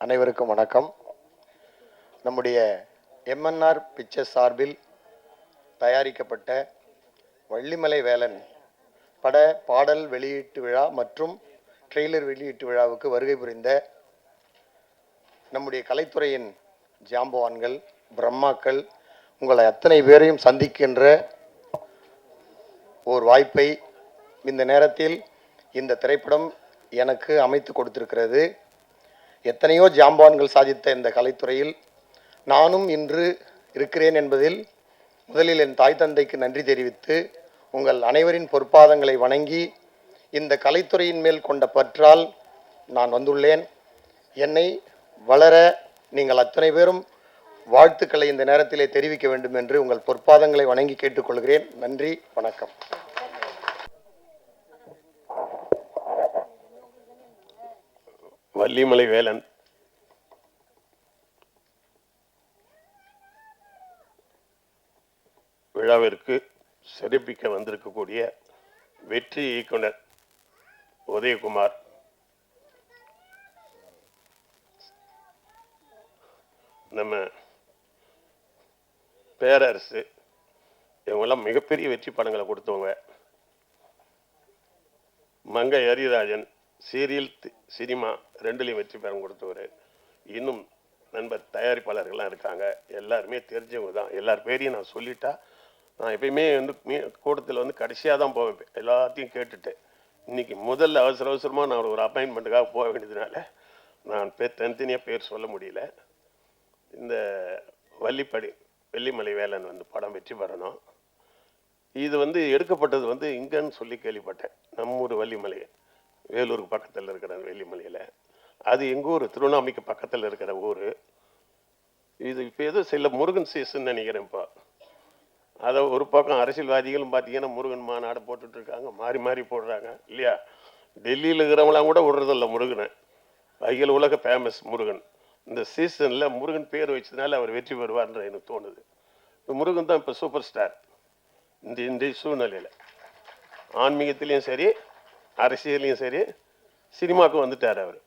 அனைவருக்கும் வணக்கம். நம்முடைய எம்என்ஆர் பிக்சர்ஸ் சார்பில் தயாரிக்கப்பட்ட வள்ளிமலை வேலன் பட பாடல் வெளியீட்டு விழா மற்றும் ட்ரெய்லர் வெளியீட்டு விழாவுக்கு வருகை புரிந்த நம்முடைய கலைத்துறையின் ஜாம்பவான்கள், பிரம்மாக்கள், உங்களை அத்தனை பேரையும் சந்திக்கின்ற ஒரு வாய்ப்பை இந்த நேரத்தில் இந்த திரைப்படம் எனக்கு அமைத்து கொடுத்திருக்கிறது. எத்தனையோ ஜாம்பவான்கள் சாதித்த இந்த கலைத்துறையில் நானும் இன்று இருக்கிறேன் என்பதில் முதலில் என் தாய் தந்தைக்கு நன்றி தெரிவித்து, உங்கள் அனைவரின் பொற்பாதங்களை வணங்கி, இந்த கலைத்துறையின் மேல் கொண்ட பற்றால் நான் வந்துள்ளேன். என்னை வளர நீங்கள் அத்தனை பேரும் வாழ்த்துக்களை இந்த நேரத்திலே தெரிவிக்க வேண்டும் என்று உங்கள் பொற்பாதங்களை வணங்கி கேட்டுக்கொள்கிறேன். நன்றி, வணக்கம். வள்ளிமலை வேலன் விழாவிற்கு சிறப்பிக்க வந்திருக்கக்கூடிய வெற்றி இயக்குனர் உதயகுமார், நம்ம பேரரசு, இவங்கெல்லாம் மிகப்பெரிய வெற்றி படங்களை கொடுத்தவங்க. மங்கை ஹரிராஜன் சீரியல் சினிமா ரெண்டுலையும் வெற்றி படம் கொடுத்தவர். இன்னும் நண்பர் தயாரிப்பாளர்கள்லாம் இருக்காங்க, எல்லாருமே தெரிஞ்சவங்க தான். எல்லார் பேரையும் நான் சொல்லிட்டா நான் எப்பயுமே கூட்டத்தில் கடைசியாக தான் போவேன், எல்லாத்தையும் கேட்டுட்டு. இன்னைக்கு முதல்ல அவசரமாக நான் ஒரு அப்பாயின்மெண்ட்டுக்காக போக வேண்டியதுனால நான் தனித்தனியாக பேர் சொல்ல முடியல. இந்த வெள்ளிமலை வேலன் படம் வெற்றி பெறணும். இது எடுக்கப்பட்டது இங்கன்னு சொல்லி கேள்விப்பட்டேன். நம்ம ஊர் வள்ளிமலை, வேலூருக்கு பக்கத்தில் இருக்கிற வெள்ளிமலையில், அது எங்கள் ஊர் திருவண்ணாமலைக்கு பக்கத்தில் இருக்கிற ஊர். இது இப்போ ஏதோ சில முருகன் சீசன் நினைக்கிறேன். இப்போ அதை ஒரு பக்கம் அரசியல்வாதிகளும் பார்த்தீங்கன்னா முருகன் மாநாடு போட்டுட்ருக்காங்க, மாறி மாறி போடுறாங்க இல்லையா. டெல்லியில் இருக்கிறவங்களாம் கூட விடுறதில்ல முருகனை. அகில உலக ஃபேமஸ் முருகன். இந்த சீசனில் முருகன் பேர் வச்சதுனால அவர் வெற்றி பெறுவார்ன்ற எனக்கு தோணுது. முருகன் தான் இப்போ சூப்பர் ஸ்டார் இந்த சூழ்நிலையில். ஆன்மீகத்திலையும் சரி, அரசியலையும் சரி, சினிமாவுக்கும் வந்துட்டார் அவர்.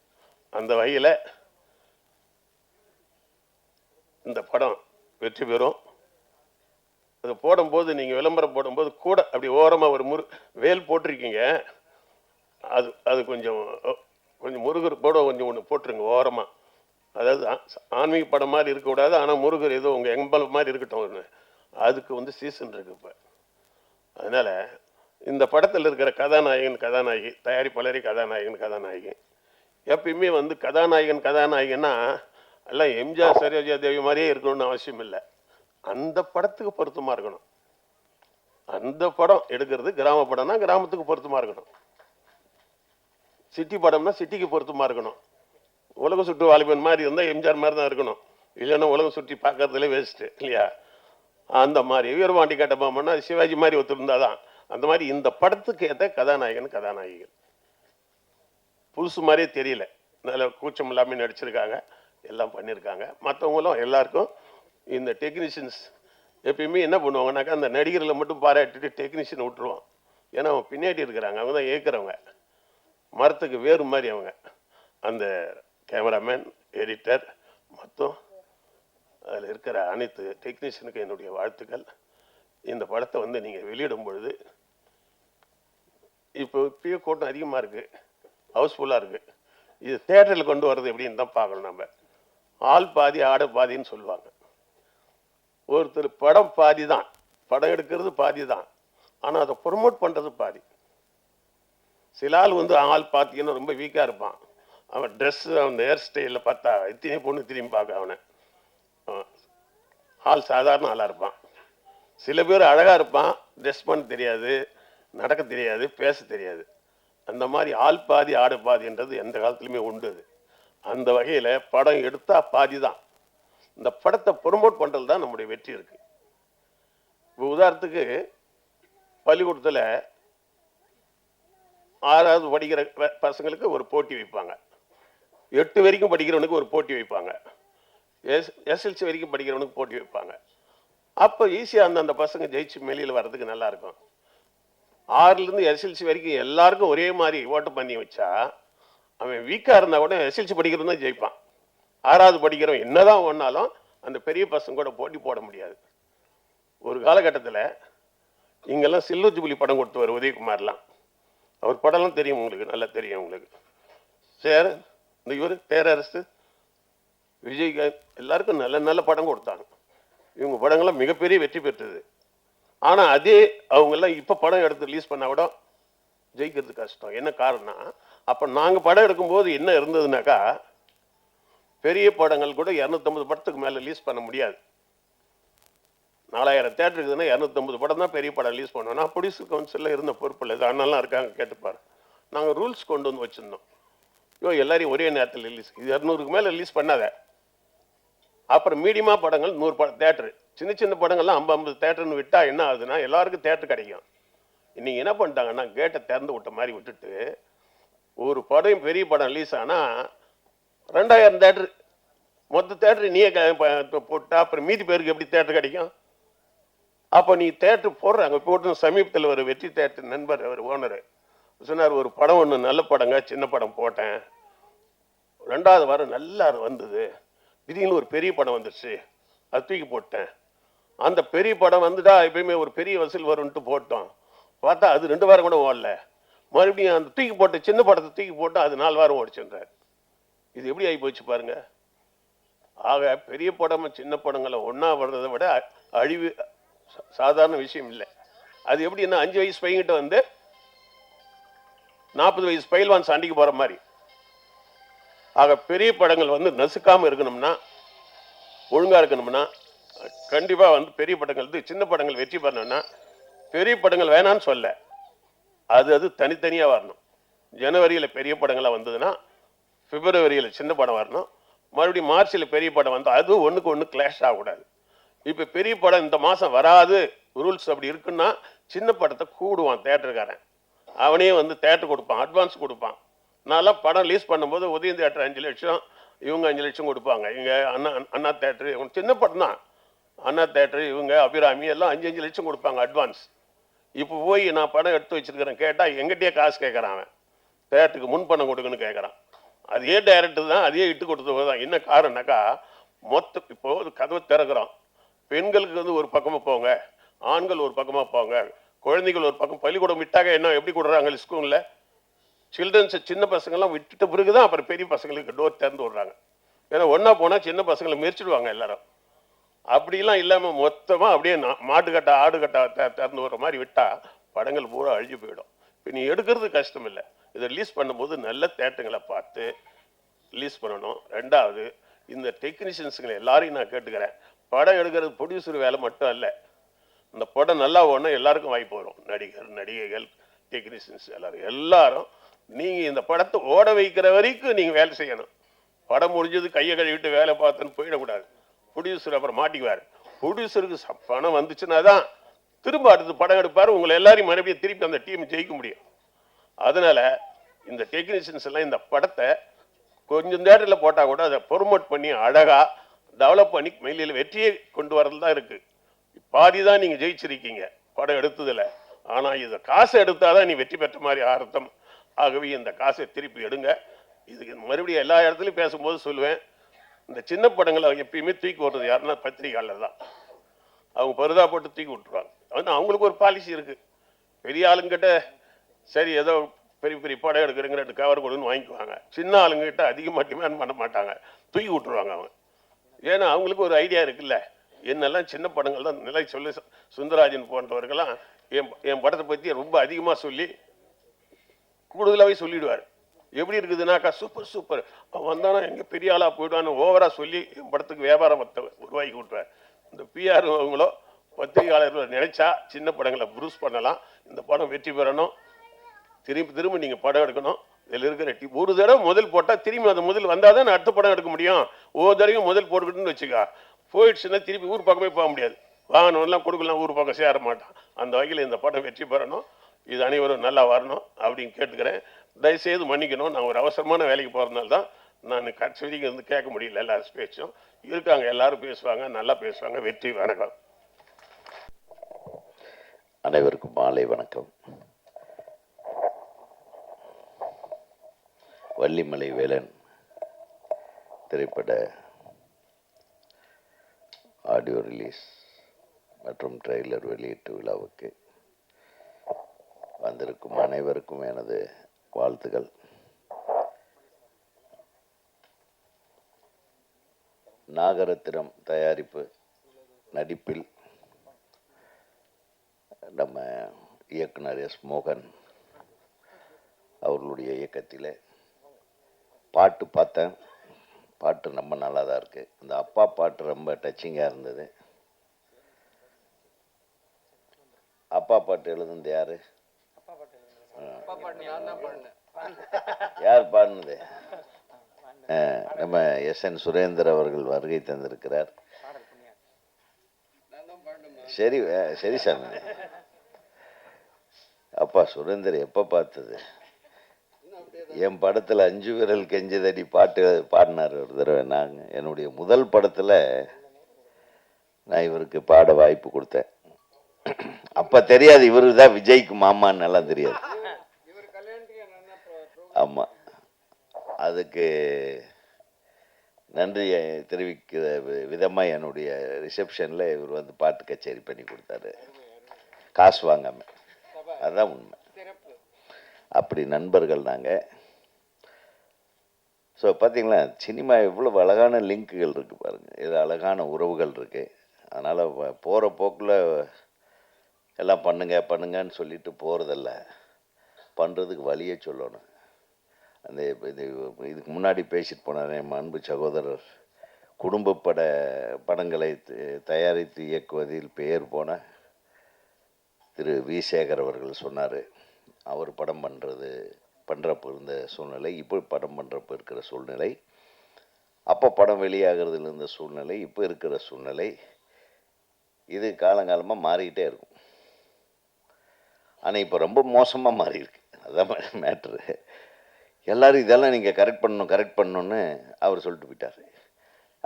அந்த வகையில் இந்த படம் வெற்றி பெறும். அது போடும்போது, நீங்கள் விளம்பரம் போடும்போது கூட அப்படி ஓரமாக ஒரு வேல் போட்டிருக்கீங்க, அது கொஞ்சம் முருகர் போட கொஞ்சம் ஒன்று போட்டுருங்க ஓரமாக. அதாவது ஆன்மீக படம் மாதிரி இருக்கக்கூடாது, ஆனால் முருகர் ஏதோ உங்கள் எம்பலம் மாதிரி இருக்கட்டும் ஒன்று. அதுக்கு சீசன் இருக்கு இப்போ. அதனால் இந்த படத்தில் இருக்கிற கதாநாயகி, தயாரிப்பாளரே கதாநாயகி. எப்பயுமே கதாநாயகன்னா எல்லாம் எம்ஜிஆர் சரோஜா தேவி மாதிரியே இருக்கணும்னு அவசியம் இல்லை. அந்த படத்துக்கு பொருத்தமாக இருக்கணும். அந்த படம் எடுக்கிறது கிராம படம்னா கிராமத்துக்கு பொருத்தமாக இருக்கணும். சிட்டி படம்னா சிட்டிக்கு பொருத்தமாக இருக்கணும். உலக சுற்று வாலிபன் மாதிரி இருந்தால் எம்ஜிஆர் மாதிரி தான் இருக்கணும். இல்லைன்னா உலகம் சுற்றி பார்க்கறதுல வேஸ்ட்டு இல்லையா. அந்த மாதிரி வீரபாண்டி கட்டபொம்மன்னா சிவாஜி மாதிரி ஒருத்தர் தான். அந்த மாதிரி இந்த படத்துக்கு ஏற்ற கதாநாயகிகள் புதுசு மாதிரியே தெரியல, நல்ல கூச்சம் இல்லாமல் நடிச்சிருக்காங்க, எல்லாம் பண்ணியிருக்காங்க. மற்றவங்களும் எல்லாருக்கும் இந்த டெக்னீஷியன்ஸ் எப்பயுமே என்ன பண்ணுவாங்கன்னாக்கா, அந்த நடிகர்களை மட்டும் பாராட்டிட்டு டெக்னீஷியன் விட்டுருவான். ஏன்னா அவங்க பின்னாடி இருக்கிறாங்க, அவங்க தான் ஏற்கிறவங்க, மரத்துக்கு வேறு மாதிரி அவங்க. அந்த கேமராமேன், எடிட்டர், மொத்தம் அதில் இருக்கிற அனைத்து டெக்னீஷியனுக்கு என்னுடைய வாழ்த்துக்கள். இந்த படத்தை நீங்கள் வெளியிடும் பொழுது, இப்போயே கூட்டம் அதிகமாக இருக்குது, ஹவுஸ்ஃபுல்லாக இருக்குது. இது தேட்டரில் கொண்டு வர்றது எப்படின்னு தான் பார்க்கணும். நம்ம ஆள் பாதி ஆட பாதின்னு சொல்லுவாங்க. ஒருத்தர் படம் பாதி தான், படம் எடுக்கிறது பாதி தான், ஆனால் அதை ப்ரொமோட் பண்ணுறது பாதி. சில ஆள் ஆள் பார்த்தீங்கன்னா ரொம்ப வீக்காக இருப்பான். அவன் ட்ரெஸ்ஸு, அவன் ஹேர் ஸ்டைலில் பார்த்தா இத்தனை பொண்ணு திரும்பி பார்க்க அவனை. ஆள் சாதாரண ஆளாக இருப்பான். சில பேர் அழகாக இருப்பான், ட்ரெஸ் பண்ண தெரியாது, நடக்க தெரியாது, பேச தெரியாது. அந்த மாதிரி ஆள் பாதி ஆடு பாதின்றது எந்த காலத்துலையுமே உண்டு. அந்த வகையில் படம் எடுத்தால் பாதி தான். இந்த படத்தை ப்ரொமோட் பண்ணுறது தான் நம்முடைய வெற்றி இருக்குது. இப்போ உதாரணத்துக்கு பள்ளிக்கூடத்தில் 6வது படிக்கிற பசங்களுக்கு ஒரு போட்டி வைப்பாங்க, 8 வரைக்கும் படிக்கிறவனுக்கு ஒரு போட்டி வைப்பாங்க, எஸ்எல்சி வரைக்கும் படிக்கிறவனுக்கு போட்டி வைப்பாங்க. அப்போ ஈஸியாக அந்த பசங்க ஜெயிச்சு வெளியில் வர்றதுக்கு நல்லா இருக்கும். 6லேருந்து எஸ்எல்சி வரைக்கும் எல்லாருக்கும் ஒரே மாதிரி ஓட்டு பண்ணி வச்சா அவன் வீக்காக இருந்தால் கூட எஸ்எல்சி படிக்கிறது தான் ஜெயிப்பான். 6வது படிக்கிறவன் என்னதான் ஒன்றாலும் அந்த பெரிய பசங்க கூட போட்டி போட முடியாது. ஒரு காலகட்டத்தில் இங்கெல்லாம் சில்வர் ஜூபிலி படம் கொடுத்தவர் உதயகுமார்லாம். அவர் படம்லாம் தெரியும் உங்களுக்கு, நல்லா தெரியும் உங்களுக்கு. சார் இந்த இவர் பேரரசு, விஜயகாந்த் எல்லாருக்கும் நல்ல நல்ல படம் கொடுத்தாங்க. இவங்க படங்கள்லாம் மிகப்பெரிய வெற்றி பெற்றது. ஆனால் அதே அவங்கெல்லாம் இப்போ படம் எடுத்து ரிலீஸ் பண்ணால் கூட ஜெயிக்கிறது கஷ்டம். என்ன காரணம்? அப்போ நாங்கள் படம் எடுக்கும்போது என்ன இருந்ததுனாக்கா, பெரிய படங்கள் கூட 250 படத்துக்கு மேலே ரிலீஸ் பண்ண முடியாது. 4000 தேட்டர் இருக்குதுன்னா 250 படம் தான் பெரிய படம் ரிலீஸ் பண்ணோம். நான் ப்ரொடியூசர் கவுன்சிலில் இருந்த பொறுப்பில் இது அண்ணெல்லாம் இருக்காங்க, கேட்டுப்பார். நாங்கள் ரூல்ஸ் கொண்டு வந்து வச்சுருந்தோம். எல்லாரையும் ஒரே நேரத்தில் ரிலீஸ், இது 200க்கு மேலே ரிலீஸ் பண்ணாத. அப்புறம் மீடியமாக படங்கள் 100 தேட்டரு, சின்ன சின்ன படங்கள்லாம் 50 தேட்டர்னு விட்டால் என்ன ஆகுதுன்னா எல்லாருக்கும் தேட்டர் கிடைக்கும். இன்னைக்கு என்ன பண்ணிட்டாங்கன்னா கேட்டை திறந்து விட்ட மாதிரி விட்டுட்டு, ஒரு படம் பெரிய படம் ரிலீஸ் ஆனால் 2000 தேட்டரு, மொத்த தேட்டரு நீயே போட்டா அப்புறம் மீதி பேருக்கு எப்படி தேட்டர் கிடைக்கும்? அப்போ நீ தேட்டர் போடுறாங்க. போட்டு சமீபத்தில் ஒரு வெற்றி தேட்டர் நண்பர், அவர் ஓனர் சொன்னார், ஒரு படம் ஒன்று நல்ல படங்க, சின்ன படம் போட்டேன், 2வது வாரம் நல்லா வந்தது, திடீர்னு ஒரு பெரிய படம் வந்துடுச்சு, அது தூக்கி போட்டேன். அந்த பெரிய படம் வந்துட்டா எப்பயுமே ஒரு பெரிய வசூல் வரும்ன்ட்டு போட்டோம், பார்த்தா அது 2 வாரம் கூட ஓடல, மறுபடியும் அந்த தூக்கி போட்ட சின்ன படத்தை தூக்கி போட்டு அது 4 வாரம் ஓடிச்சுன்றார். இது எப்படி ஆகி போச்சு பாருங்க. ஆக பெரிய படம் சின்ன படங்களை ஒன்றா வர்றதை விட அழிவு சாதாரண விஷயம் இல்லை. அது எப்படின்னா 5 வயசு பையன்கிட்ட வந்து 40 வயசு பயில்வான் சண்டைக்கு போற மாதிரி. ஆக பெரிய படங்கள் வந்து நசுக்காம இருக்கணும்னா, ஒழுங்கா இருக்கணும்னா, கண்டிப்பா வந்து பெரிய படங்கள் சின்ன படங்கள் வெற்றி பண்ணணும்னா, பெரிய படங்கள் வேணான்னு சொல்ல, அது தனித்தனியா வரணும். ஜனவரியில் பெரிய படங்களா வந்ததுன்னா பிப்ரவரியில் சின்ன படம் வரணும், மறுபடியும் மார்ச்சில் பெரிய படம் வந்து அது ஒன்றுக்கு ஒன்று கிளாஷ் ஆகக்கூடாது. இப்போ பெரிய படம் இந்த மாதம் வராது, ரூல்ஸ் அப்படி இருக்குன்னா சின்ன படத்தை கூடுவான் தேட்டருக்காரன், அவனே வந்து தேட்டர் கொடுப்பான், அட்வான்ஸ் கொடுப்பான். நான்லாம் படம் ரிலீஸ் பண்ணும்போது உதயம் தேட்டர் 5 லட்சம், இவங்க 5 லட்சம் கொடுப்பாங்க. இங்கே அண்ணா தேட்டரு, இவங்க சின்ன படம் தான், அண்ணா தேட்டரு, இவங்க அபிராமி எல்லாம் 5 லட்சம் கொடுப்பாங்க அட்வான்ஸ். இப்போ போய் நான் படம் எடுத்து வச்சிருக்கிறேன் கேட்டால் எங்கிட்டே காசு கேட்குறான், அவன் தேட்டருக்கு முன் பணம் கொடுக்குன்னு கேட்குறான். அதே டைரக்டர் தான், அதே இட்டு கொடுத்தது தான். என்ன காரணம்னாக்கா, இப்போ கதவை திறக்கிறோம், பெண்களுக்கு வந்து ஒரு பக்கமாக போங்க, ஆண்கள் ஒரு பக்கமாக போங்க, குழந்தைகள் ஒரு பக்கம். பள்ளிக்கூடம் விட்டாங்க என்ன எப்படி கொடுறாங்க ஸ்கூலில், சில்ட்ரன்ஸ் சின்ன பசங்கள்லாம் விட்டுட்ட பிறகு தான் அப்புறம் பெரிய பசங்களுக்கு டோர் திறந்து விடுறாங்க. ஏன்னா ஒன்றா போனால் சின்ன பசங்களை மெரிச்சிடுவாங்க எல்லாரும். அப்படிலாம் இல்லாமல் மொத்தமாக அப்படியே மாட்டுக்கட்டை ஆடுகட்டை திறந்து விடுற மாதிரி விட்டால் படங்கள் பூரா அழிஞ்சு போயிடும். இப்போ நீ எடுக்கிறது கஷ்டம் இல்லை, இதை ரிலீஸ் பண்ணும்போது நல்ல தேட்டங்களை பார்த்து ரிலீஸ் பண்ணணும். 2வது, இந்த டெக்னீஷியன்ஸுங்களை எல்லாரையும் நான் கேட்டுக்கிறேன், படம் எடுக்கிறது ப்ரொடியூசர் வேலை மட்டும் அல்ல, இந்த படம் நல்லா ஓடணும் எல்லாருக்கும் வாய்ப்பு வரும். நடிகர் நடிகைகள் டெக்னீஷியன்ஸ் எல்லாரும் நீங்கள் இந்த படத்தை ஓட வைக்கிற வரைக்கும் நீங்கள் வேலை செய்யணும். படம் முடிஞ்சது கையை கழுவிட்டு வேலை பார்த்துன்னு போயிடக்கூடாது. ப்ரொடியூசர் அப்புறம் மாட்டிக்குவார். ப்ரொடியூசருக்கு பணம் வந்துச்சுன்னா தான் திரும்ப அடுத்து படம் எடுப்பார், உங்களை எல்லாரையும் மறுபடியும் திருப்பி அந்த டீம் ஜெயிக்க முடியும். அதனால இந்த டெக்னீஷியன்ஸ் எல்லாம் இந்த படத்தை கொஞ்சம் தேட்டரில் போட்டால் கூட அதை ப்ரொமோட் பண்ணி அழகாக டெவலப் பண்ணி மெயிலில் வெற்றியை கொண்டு வரது தான் இருக்குது. பாதி தான் நீங்கள் ஜெயிச்சிருக்கீங்க படம் எடுத்ததில், ஆனால் இதை காசை எடுத்தாதான் நீ வெற்றி பெற்ற மாதிரி அர்த்தம். ஆகவே இந்த காசை திருப்பி எடுங்க. இதுக்கு மறுபடியும் எல்லா இடத்துலையும் பேசும்போது சொல்லுவேன், இந்த சின்ன படங்களை எப்பயுமே தூக்கி விடுறது யாருன்னா பத்திரிகையாளர் தான். அவங்க பருதா போட்டு தூக்கி விட்டுருவாங்க. ஆனால் அவங்களுக்கு ஒரு பாலிசி இருக்குது. பெரிய ஆளுங்கிட்ட சரி ஏதோ பெரிய பெரிய படம் எடுக்கிறங்கிற 2 கவர் கொடுன்னு வாங்கிக்குவாங்க. சின்ன ஆளுங்கிட்ட அதிகமாக டிமாண்ட் பண்ண மாட்டாங்க, தூக்கி விட்டுருவாங்க அவங்க. ஏன்னா அவங்களுக்கு ஒரு ஐடியா இருக்குல்ல, என்னெல்லாம் சின்ன படங்கள் தான் நிலை சொல்லி சுந்தரராஜன் போன்றவர்கள்லாம் என் படத்தை பற்றி ரொம்ப அதிகமாக சொல்லி கூடுதலாகவே சொல்லிடுவார். எப்படி இருக்குதுனாக்கா சூப்பர் சூப்பர், அவன் வந்தானா எங்கே பெரிய ஆளாக போயிடுவான்னு ஓவராக சொல்லி என் படத்துக்கு வியாபாரத்தை உருவாக்கி விட்டுருவார். இந்த பிஆர் அவங்களோ பத்திரிகையாளர்களோ நினைச்சா சின்ன படங்களை ப்ரூஸ் பண்ணலாம். இந்த படம் வெற்றி பெறணும், திரும்பி திரும்ப நீங்கள் படம் எடுக்கணும். இதில் இருக்கிற ஒரு தடவை முதல் போட்டால் திரும்பி அந்த முதல் வந்தால் தான் அடுத்த படம் எடுக்க முடியும். ஒவ்வொரு தடவையும் முதல் போட்டுக்கிட்டுன்னு வச்சுக்கா, போயிடுச்சுன்னா திருப்பி ஊர் பக்கமே போக முடியாது, வாகனம்லாம் கொடுக்கலாம், ஊர் பக்கம் சேர மாட்டான். அந்த வகையில் இந்த படம் வெற்றி பெறணும், இது அனைவரும் நல்லா வரணும் அப்படின்னு கேட்டுக்கிறேன். தயவுசெய்து மன்னிக்கணும், நான் ஒரு அவசரமான வேலைக்கு போகிறதுனால தான் நான் கட்சி வரைக்கும் வந்து கேட்க முடியல. எல்லாரும் பேச்சும் இருக்காங்க, எல்லாரும் பேசுவாங்க, நல்லா பேசுவாங்க. வெற்றி. வணக்கம். அனைவருக்கும் மாலை வணக்கம். வள்ளிமலை வேலன் திரைப்பட ஆடியோ ரிலீஸ் மற்றும் ட்ரெய்லர் வெளியீட்டு விழாவுக்கு வந்திருக்கும் அனைவருக்கும் எனது வாழ்த்துக்கள். நாகரத்தினம் தயாரிப்பு நடிப்பில் நம்ம இயக்குனர் எஸ். மோகன் அவர்களுடைய இயக்கத்தில் பாட்டு பார்த்தேன். பாட்டு ரொம்ப நல்லா தான் இருக்குது. இந்த அப்பா பாட்டு ரொம்ப டச்சிங்காக இருந்தது. அப்பா பாட்டு எழுதுனது யார்? யார் பாடினது? நம்ம எஸ்.என். சுரேந்தர் அவர்கள் வருகை தந்திருக்கிறார். சரி சரி சாமி. அப்பா சுரேந்தர் எப்போ பார்த்தது? என் படத்தில் 5 விரல் கெஞ்சதடி பாட்டு பாடினார் ஒரு தடவை. நாங்கள் என்னுடைய முதல் படத்தில் நான் இவருக்கு பாட வாய்ப்பு கொடுத்தேன். அப்போ தெரியாது இவரு தான் விஜய்க்கு மாமான்னு எல்லாம் தெரியாது. ஆமாம், அதுக்கு நன்றியை தெரிவிக்கிற விதமாக என்னுடைய ரிசப்ஷனில் இவர் வந்து பாட்டு கச்சேரி பண்ணி கொடுத்தாரு, காசு வாங்காமல். அதுதான் உண்மை. அப்படி நண்பர்கள் நாங்கள். ஸோ பார்த்தீங்களா, சினிமா இவ்வளோ அழகான லிங்க்குகள் இருக்குது பாருங்கள், இது அழகான உறவுகள் இருக்குது. அதனால் போகிற போக்கில் எல்லாம் பண்ணுங்கன்னு சொல்லிட்டு போகிறதில்ல, பண்ணுறதுக்கு வழியே சொல்லணும். அந்த இதுக்கு முன்னாடி பேசிட்டு போனார் என் அன்பு சகோதரர், குடும்ப படங்களை தயாரித்து இயக்குவதில் பெயர் போன திரு வி. சேகர் அவர்கள் சொன்னார். அவர் படம் பண்ணுறப்போ இருந்த சூழ்நிலை, இப்போ படம் பண்ணுறப்போ இருக்கிற சூழ்நிலை, அப்போ படம் வெளியாகிறதுல இருந்த சூழ்நிலை, இப்போ இருக்கிற சூழ்நிலை, இது காலங்காலமாக மாறிக்கிட்டே இருக்கும். ஆனால் இப்போ ரொம்ப மோசமாக மாறி இருக்கு. அதுதான் மேட்ரு. எல்லோரும் இதெல்லாம் நீங்கள் கரெக்ட் பண்ணணுன்னு அவர் சொல்லிட்டு போயிட்டார்.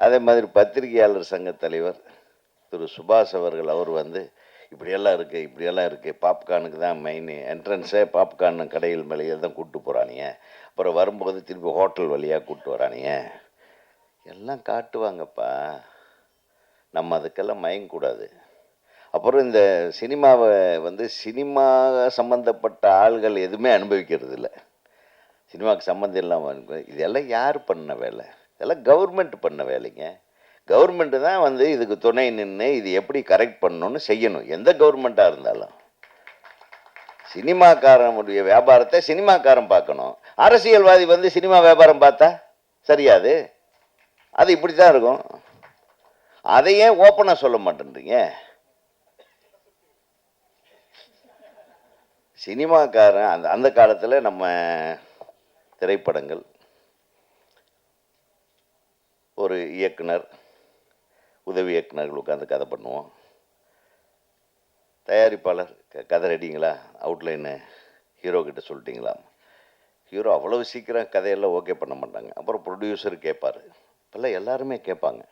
அதே மாதிரி பத்திரிகையாளர் சங்க தலைவர் திரு சுபாஷ் அவர்கள், அவர் வந்து இப்படியெல்லாம் இருக்குது, பாப்கார்னுக்கு தான் மெயின் என்ட்ரன்ஸே, பாப்கார்னு கடையில் மேலேயில் தான் கூப்பிட்டு போகிறானுங்க, அப்புறம் வரும்போது திருப்பி ஹோட்டல் வழியாக கூப்பிட்டு வரானுங்க, எல்லாம் காட்டுவாங்கப்பா, நம்ம அதுக்கெல்லாம் மயங்கக்கூடாது. அப்புறம் இந்த சினிமாவை வந்து சினிமா சம்மந்தப்பட்ட ஆள்கள் எதுவுமே அனுபவிக்கிறது இல்லை. சினிமாவுக்கு சம்மந்தம் இல்லாமல் இதெல்லாம் யார் பண்ண வேலை? இதெல்லாம் கவர்மெண்ட் பண்ண வேலைங்க. கவர்மெண்ட்டு தான் வந்து இதுக்கு துணை நின்று இது எப்படி கரெக்ட் பண்ணணும்னு செய்யணும், எந்த கவர்மெண்ட்டாக இருந்தாலும். சினிமாக்காரனுடைய வியாபாரத்தை சினிமாக்காரன் பார்க்கணும். அரசியல்வாதி வந்து சினிமா வியாபாரம் பார்த்தா சரியாது, அது இப்படி தான் இருக்கும். அதையே ஓப்பனாக சொல்ல மாட்டேன்றீங்க. சினிமாக்காரன் அந்த காலத்தில் நம்ம திரைப்படங்கள், ஒரு இயக்குனர், உதவி இயக்குனர்கள் உட்காந்து கதை பண்ணுவோம். தயாரிப்பாளர் கதை ரெடிங்களா, அவுட்லைனு ஹீரோ கிட்ட சொல்லிட்டீங்களா? ஹீரோ அவ்வளவு சீக்கிரம் கதையெல்லாம் ஓகே பண்ண மாட்டாங்க. அப்புறம் ப்ரொடியூசர் கேட்பார். இப்போல்லாம் எல்லாருமே கேட்பாங்க.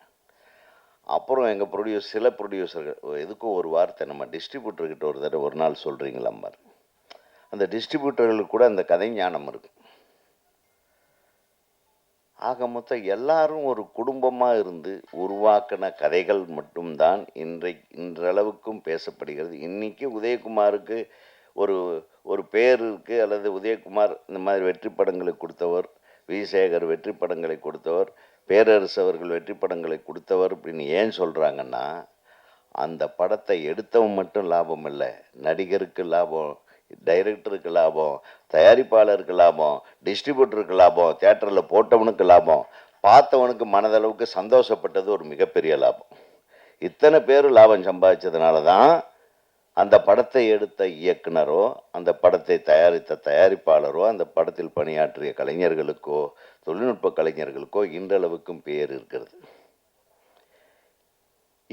அப்புறம் சில ப்ரொடியூசர்கள் எதுக்கும் ஒரு வார்த்தை, நம்ம டிஸ்ட்ரிபியூட்டர்கிட்ட ஒரு தடவை ஒரு நாள் சொல்கிறீங்களாம்பார். அந்த டிஸ்ட்ரிபியூட்டர்களுக்கு கூட அந்த கதை ஞானம் இருக்குது. ஆக மொத்தம் எல்லாரும் ஒரு குடும்பமாக இருந்து உருவாக்கின கதைகள் மட்டும்தான் இன்றளவுக்கும் பேசப்படுகிறது. இன்றைக்கி உதயகுமாருக்கு ஒரு பேர் இருக்குது, அல்லது உதயகுமார் இந்த மாதிரி வெற்றி படங்களை கொடுத்தவர், வி. சேகர் வெற்றி படங்களை கொடுத்தவர், பேரரசு அவர்கள் வெற்றி படங்களை கொடுத்தவர் அப்படின்னு ஏன் சொல்கிறாங்கன்னா, அந்த படத்தை எடுத்தவன் மட்டும் லாபம் இல்லை, நடிகருக்கு லாபம், டைரக்டருக்கு லாபம், தயாரிப்பாளருக்கு லாபம், டிஸ்ட்ரிபியூட்டருக்கு லாபம், தியேட்டரில் போட்டவனுக்கு லாபம், பார்த்தவனுக்கு மனதளவுக்கு சந்தோஷப்பட்டது ஒரு மிகப்பெரிய லாபம். இத்தனை பேர் லாபம் சம்பாதிச்சதுனால தான் அந்த படத்தை எடுத்த இயக்குனரோ, அந்த படத்தை தயாரித்த தயாரிப்பாளரோ, அந்த படத்தில் பணியாற்றிய கலைஞர்களுக்கோ, தொழில்நுட்ப கலைஞர்களுக்கோ இன்றளவுக்கும் பேர் இருக்கிறது.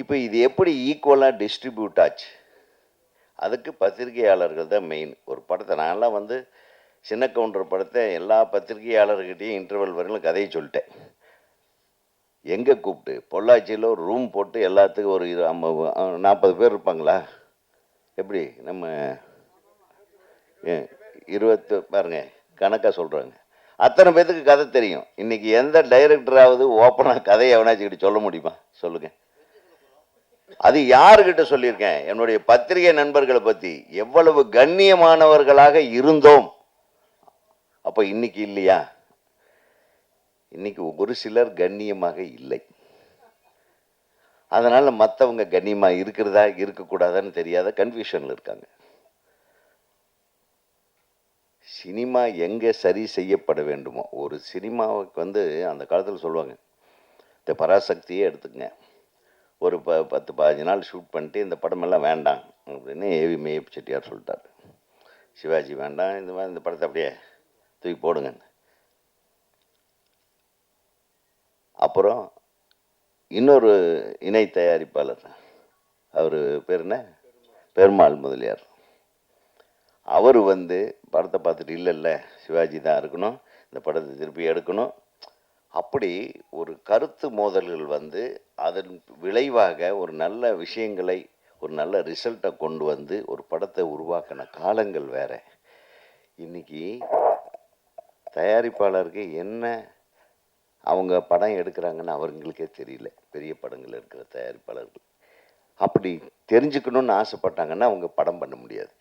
இப்போ இது எப்படி ஈக்குவலாக டிஸ்ட்ரிபியூட் ஆச்சு? அதுக்கு பத்திரிகையாளர்கள் தான் மெயின். ஒரு படத்தை நான்லாம் வந்து சின்ன கவுண்டர் படத்தை எல்லா பத்திரிகையாளர்கிட்டையும் இன்டர்வல் வரையிலும் கதையை சொல்லிட்டேன். எங்கே கூப்பிட்டு பொள்ளாச்சியில் ஒரு ரூம் போட்டு எல்லாத்துக்கும் ஒரு 40 பேர் இருப்பாங்களா? எப்படி நம்ம 20 பாருங்க கணக்காக சொல்கிறாங்க. அத்தனை பேத்துக்கு கதை தெரியும். இன்னைக்கு எந்த டைரக்டராவது ஓப்பனாக கதையை எவனாச்சுக்கிட்டு சொல்ல முடியுமா? சொல்லுங்க. அது யாருக்கிட்ட சொல்லியிருக்கேன்? என்னுடைய பத்திரிகை நண்பர்களை பற்றி எவ்வளவு கண்ணியமானவர்களாக இருந்தோம். அப்போ இன்னைக்கு இல்லையா? இன்னைக்கு ஒரு சிலர் கண்ணியமாக இல்லை. அதனால மற்றவங்க கண்ணியமாக இருக்கிறதா இருக்கக்கூடாதான்னு தெரியாத கன்ஃபியூஷனில் இருக்காங்க. சினிமா எங்கே சரி செய்யப்பட வேண்டுமோ, ஒரு சினிமாவுக்கு அந்த காலத்தில் சொல்லுவாங்க, இந்த பராசக்தியே எடுத்துக்கங்க, ஒரு 10-15 நாள் ஷூட் பண்ணிட்டு இந்த படமெல்லாம் வேண்டாம் அப்படின்னு ஏவி மேயப் செட்டியார் சொல்லிட்டார். சிவாஜி வேண்டாம், இந்த மாதிரி இந்த படத்தை அப்படியே தூக்கி போடுங்க. அப்புறம் இன்னொரு இணை தயாரிப்பாளர், அவர் பேர் என்ன, பெருமாள் முதலியார், அவர் படத்தை பார்த்துட்டு இல்லை சிவாஜி தான் இருக்கணும், இந்த படத்தை திருப்பி எடுக்கணும். அப்படி ஒரு கருத்து மோதல்கள் அதன் விளைவாக ஒரு நல்ல விஷயங்களை, ஒரு நல்ல ரிசல்ட்டை கொண்டு ஒரு படத்தை உருவாக்கின காலங்கள் வேற. இன்னைக்கு தயாரிப்பாளருக்கு என்ன அவங்க படம் எடுக்கிறாங்கன்னு அவங்களுக்கே தெரியல. பெரிய படங்கள் இருக்கிற தயாரிப்பாளர்கள் அப்படி தெரிஞ்சுக்கணும்னு ஆசைப்பட்டாங்கன்னா அவங்க படம் பண்ண முடியாது.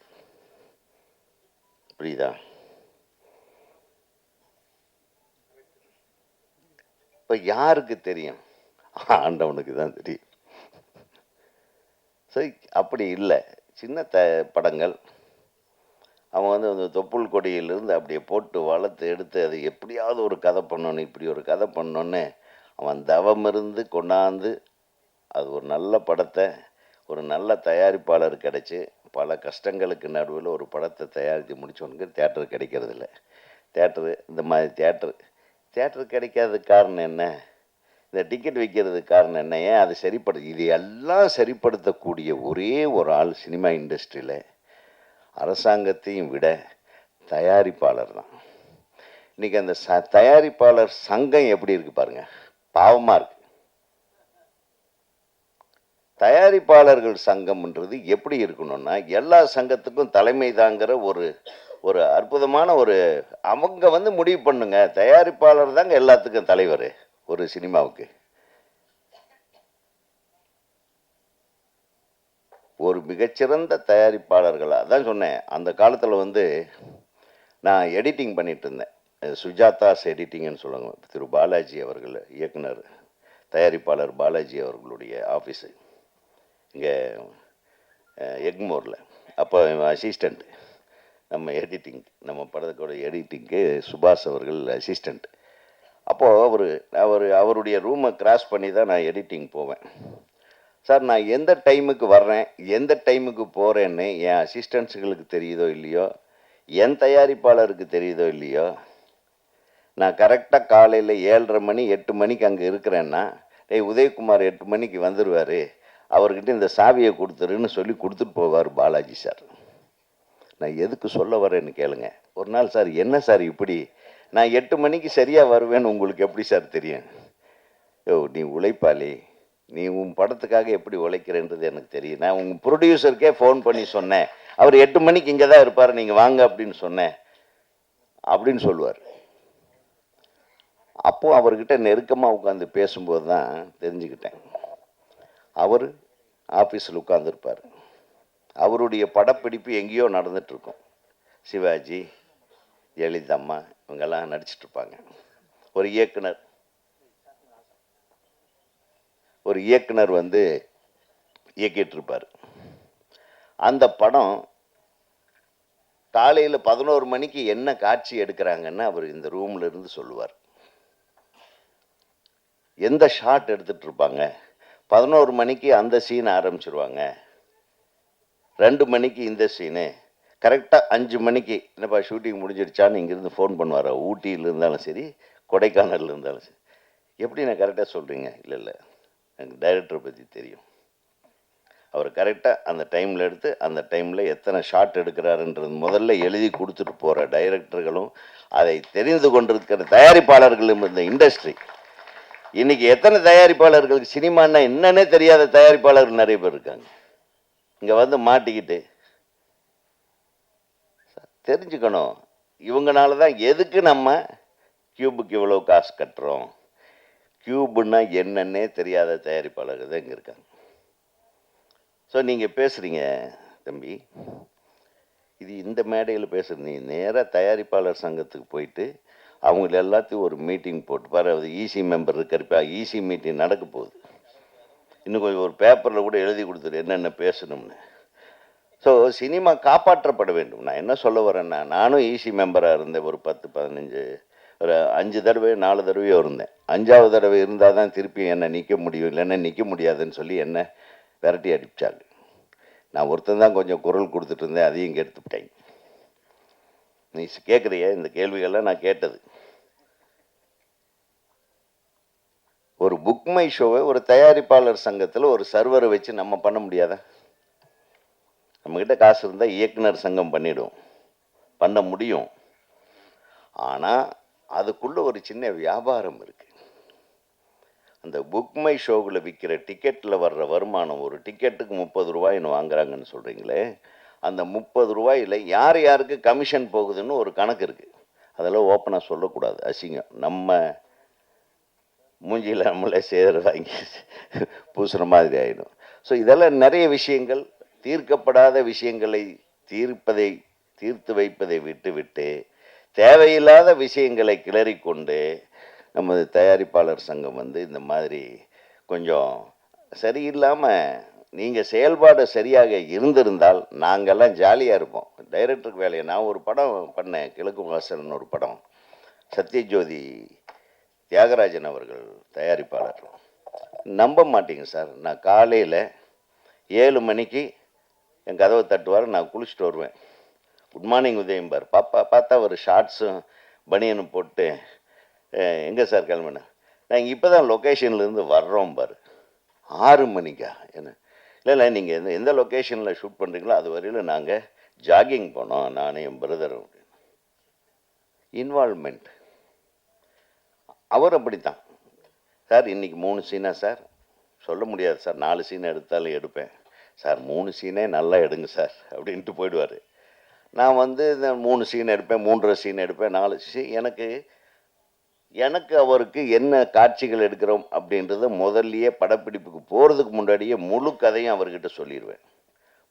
புரியுதா? இப்போ யாருக்கு தெரியும்? ஆண்டவனுக்கு தான் தெரியும். சரி, அப்படி இல்லை. சின்ன படங்கள் அவன் அந்த தொப்புள் கொடியிலிருந்து அப்படியே போட்டு வளர்த்து எடுத்து அது எப்படியாவது ஒரு கதை பண்ணணும், இப்படி ஒரு கதை பண்ணோன்னு அவன் தவம் இருந்து கொண்டாந்து அது ஒரு நல்ல படத்தை ஒரு நல்ல தயாரிப்பாளர் கிடைச்சி பல கஷ்டங்களுக்கு நடுவில் ஒரு படத்தை தயாரித்து முடிச்சவனுக்கு தேட்டர் கிடைக்கிறதில்ல. இந்த மாதிரி தேட்டர் கிடைக்காததுக்கு காரணம் என்ன? இந்த டிக்கெட் விற்கிறதுக்கு காரணம் என்ன? ஏன் அது இது எல்லாம் சரிப்படுத்தக்கூடிய ஒரே ஒரு ஆள் சினிமா இண்டஸ்ட்ரியில் அரசாங்கத்தையும் விட தயாரிப்பாளர் தான். இன்றைக்கி அந்த தயாரிப்பாளர் சங்கம் எப்படி இருக்குது பாருங்க, பாவமாக இருக்கு. தயாரிப்பாளர்கள் சங்கம்ன்றது எப்படி இருக்கணும்னா எல்லா சங்கத்துக்கும் தலைமை தாங்கிற ஒரு அற்புதமான அவங்க முடிவு பண்ணுங்க. தயாரிப்பாளர் தாங்க எல்லாத்துக்கும் தலைவர் ஒரு சினிமாவுக்கு. ஒரு மிகச்சிறந்த தயாரிப்பாளர்களாக தான் சொன்னேன். அந்த காலத்தில் நான் எடிட்டிங் பண்ணிட்டு இருந்தேன். சுஜாதாஸ் எடிட்டிங்னு சொல்லுவாங்க. திரு பாலாஜி அவர்கள் இயக்குனர், தயாரிப்பாளர் பாலாஜி அவர்களுடைய ஆஃபீஸு இங்கே எக்மோரில். அப்போ அசிஸ்டண்ட், நம்ம படத்தோட எடிட்டிங்க்கு சுபாஷ் அவர்கள் அசிஸ்டண்ட். அப்போது அவருடைய ரூமை கிராஸ் பண்ணி தான் நான் எடிட்டிங் போவேன். சார், நான் எந்த டைமுக்கு வர்றேன், எந்த டைமுக்கு போகிறேன்னு என் அசிஸ்டன்ஸுகளுக்கு தெரியுதோ இல்லையோ, என் தயாரிப்பாளருக்கு தெரியுதோ இல்லையோ, நான் கரெக்டாக காலையில் 7:30 மணி 8 மணிக்கு அங்கே இருக்கிறேன்னா, உதயகுமார் 8 மணிக்கு வந்துடுவார், அவர்கிட்ட இந்த சாவியை கொடுத்துருன்னு சொல்லி கொடுத்துட்டு போவார் பாலாஜி சார். நான் எதுக்கு சொல்ல வரேன்னு கேளுங்க. ஒரு நாள், சார் என்ன சார் இப்படி, நான் 8 மணிக்கு சரியாக வருவேன்னு உங்களுக்கு எப்படி சார் தெரியும்? நீ உழைப்பாளி, நீ உன் படத்துக்காக எப்படி உழைக்கிறன்றது எனக்கு தெரியும். நான் உங்கள் ப்ரொடியூசருக்கே ஃபோன் பண்ணி சொன்னேன், அவர் 8 மணிக்கு இங்கே தான் இருப்பார், நீங்கள் வாங்க அப்படின்னு சொன்னேன் அப்படின்னு சொல்லுவார். அப்போது அவர்கிட்ட நெருக்கமாக உட்காந்து பேசும்போது தான் தெரிஞ்சுக்கிட்டேன். அவர் ஆஃபீஸில் உட்காந்துருப்பார், அவருடைய படப்பிடிப்பு எங்கேயோ நடந்துகிட்ருக்கும். சிவாஜி, ஜெயலலிதம்மா இவங்கெல்லாம் நடிச்சிட்ருப்பாங்க. ஒரு இயக்குனர் இயக்கிட்டு இருப்பார். அந்த படம் காலையில் 11 மணிக்கு என்ன காட்சி எடுக்கிறாங்கன்னு அவர் இந்த ரூம்ல இருந்து சொல்லுவார். எந்த ஷாட் எடுத்துட்டு இருப்பாங்க, 11 மணிக்கு அந்த சீன் ஆரம்பிச்சிருவாங்க, 2 மணிக்கு இந்த சீனு, கரெக்டாக 5 மணிக்கு என்னப்பா ஷூட்டிங் முடிஞ்சிடுச்சான்னு இங்கேருந்து ஃபோன் பண்ணுவார். ஊட்டியில் இருந்தாலும் சரி, கொடைக்கானலில் இருந்தாலும் சரி. எப்படி நான் கரெக்டாக சொல்கிறீங்க? இல்லை, எனக்கு டைரக்டரை பற்றி தெரியும். அவர் கரெக்டாக அந்த டைமில் எடுத்து அந்த டைமில் எத்தனை ஷாட் எடுக்கிறாருன்றது முதல்ல எழுதி கொடுத்துட்டு போகிற டைரக்டர்களும் அதை தெரிந்து கொண்டிருக்கிற தயாரிப்பாளர்களும் இந்த இண்டஸ்ட்ரி. இன்றைக்கி எத்தனை தயாரிப்பாளர்களுக்கு சினிமான்னா என்னன்னே தெரியாத தயாரிப்பாளர்கள் நிறைய பேர் இருக்காங்க. இங்கே மாட்டிக்கிட்டு தெரிஞ்சுக்கணும். இவங்கனால தான் எதுக்கு நம்ம கியூபுக்கு இவ்வளோ காசு கட்டுறோம். கியூபுன்னா என்னன்னே தெரியாத தயாரிப்பாளர்கள் தான் இங்கே இருக்காங்க. ஸோ நீங்கள் பேசுகிறீங்க தம்பி, இது இந்த மேடையில் பேசுகிறது. நீ நேராக தயாரிப்பாளர் சங்கத்துக்கு போயிட்டு அவங்கள எல்லாத்தையும் ஒரு மீட்டிங் போட்டு பாரு. அது ஈசி மெம்பர் இருக்கிறப்ப ஈசி மீட்டிங் நடக்க போகுது. இன்னும் கொஞ்சம் ஒரு பேப்பரில் கூட எழுதி கொடுத்துரு என்னென்ன பேசணும்னு. ஸோ சினிமா காப்பாற்றப்பட வேண்டும். நான் என்ன சொல்ல வரேன்னா, நானும் ஈசி மெம்பராக இருந்தேன் ஒரு 10-15 ஒரு 5 தடவை 4 தடவையோ இருந்தேன். 5ஆவது தடவை இருந்தால் தான் திருப்பி என்னை நிற்க முடியும், இல்லைன்னா நிற்க முடியாதுன்னு சொல்லி என்னை விரட்டி அடிச்சாங்க. நான் ஒருத்தன் தான் கொஞ்சம் குரல் கொடுத்துட்டு இருந்தேன், அதையும் கெடுத்துவிட்டேன். நீ கேட்குறிய இந்த கேள்விகள்லாம் நான் கேட்டது. ஒரு புக் மை ஷோவை ஒரு தயாரிப்பாளர் சங்கத்தில் ஒரு சர்வரை வச்சு நம்ம பண்ண முடியாதா? நம்மக்கிட்ட காசு இருந்தால் இயக்குனர் சங்கம் பண்ணிவிடும், பண்ண முடியும். ஆனால் அதுக்குள்ளே ஒரு சின்ன வியாபாரம் இருக்குது. அந்த புக் மை ஷோவில் விற்கிற டிக்கெட்டில் வர்ற வருமானம், ஒரு டிக்கெட்டுக்கு 30 ரூபாய்னு வாங்குறாங்கன்னு சொல்கிறீங்களே, அந்த 30 ரூபாயில் யார் யாருக்கு கமிஷன் போகுதுன்னு ஒரு கணக்கு இருக்குது. அதெல்லாம் ஓப்பனாக சொல்லக்கூடாது, அசிங்கம். நம்ம மூஞ்சியில் நம்மளே சேர வாங்கி பூசுகிற மாதிரி ஆகிடும். ஸோ இதெல்லாம் நிறைய விஷயங்கள், தீர்க்கப்படாத விஷயங்களை தீர்த்து வைப்பதை விட்டுவிட்டு தேவையில்லாத விஷயங்களை கிளறிக்கொண்டு நமது தயாரிப்பாளர் சங்கம் இந்த மாதிரி கொஞ்சம் சரியில்லாமல், நீங்கள் செயல்பாடு சரியாக இருந்திருந்தால் நாங்கள்லாம் ஜாலியாக இருப்போம். டைரக்டருக்கு வேலையை நான் ஒரு படம் பண்ணேன், கிழக்கு வாசல்னு ஒரு படம். சத்யஜோதி தியாகராஜன் அவர்கள் தயாரிப்பாளர். நம்ப மாட்டீங்க சார், நான் காலையில் 7 மணிக்கு என் கதவை தட்டுவார், நான் குளிச்சுட்டு வருவேன். குட் மார்னிங் உதயம்பார். பார்த்தா ஒரு ஷார்ட்ஸும் பனியனும் போட்டு, எங்கே சார் கிளம்புனேன், நாங்கள் இப்போ தான் லொக்கேஷன்லேருந்து வர்றோம் பார். 6 மணிக்கா? என்ன இல்லை நீங்கள் எந்த லொக்கேஷனில் ஷூட் பண்ணுறீங்களோ அது வரையில் நாங்கள் ஜாகிங் போனோம், நானும் என் பிரதரும். இன்வால்மெண்ட். அவர் அப்படித்தான் சார். இன்றைக்கி 3 சீனா சார்? சொல்ல முடியாது சார், 4 சீனை எடுத்தாலும் எடுப்பேன் சார். 3 சீனே நல்லா எடுங்க சார் அப்படின்ட்டு போயிடுவார். நான் இந்த 3 சீன் எடுப்பேன், 3.5 சீன் எடுப்பேன், 4 எனக்கு அவருக்கு என்ன காட்சிகள் எடுக்கிறோம் அப்படின்றத முதல்லையே படப்பிடிப்புக்கு போகிறதுக்கு முன்னாடியே முழு கதையும் அவர்கிட்ட சொல்லிடுவேன்.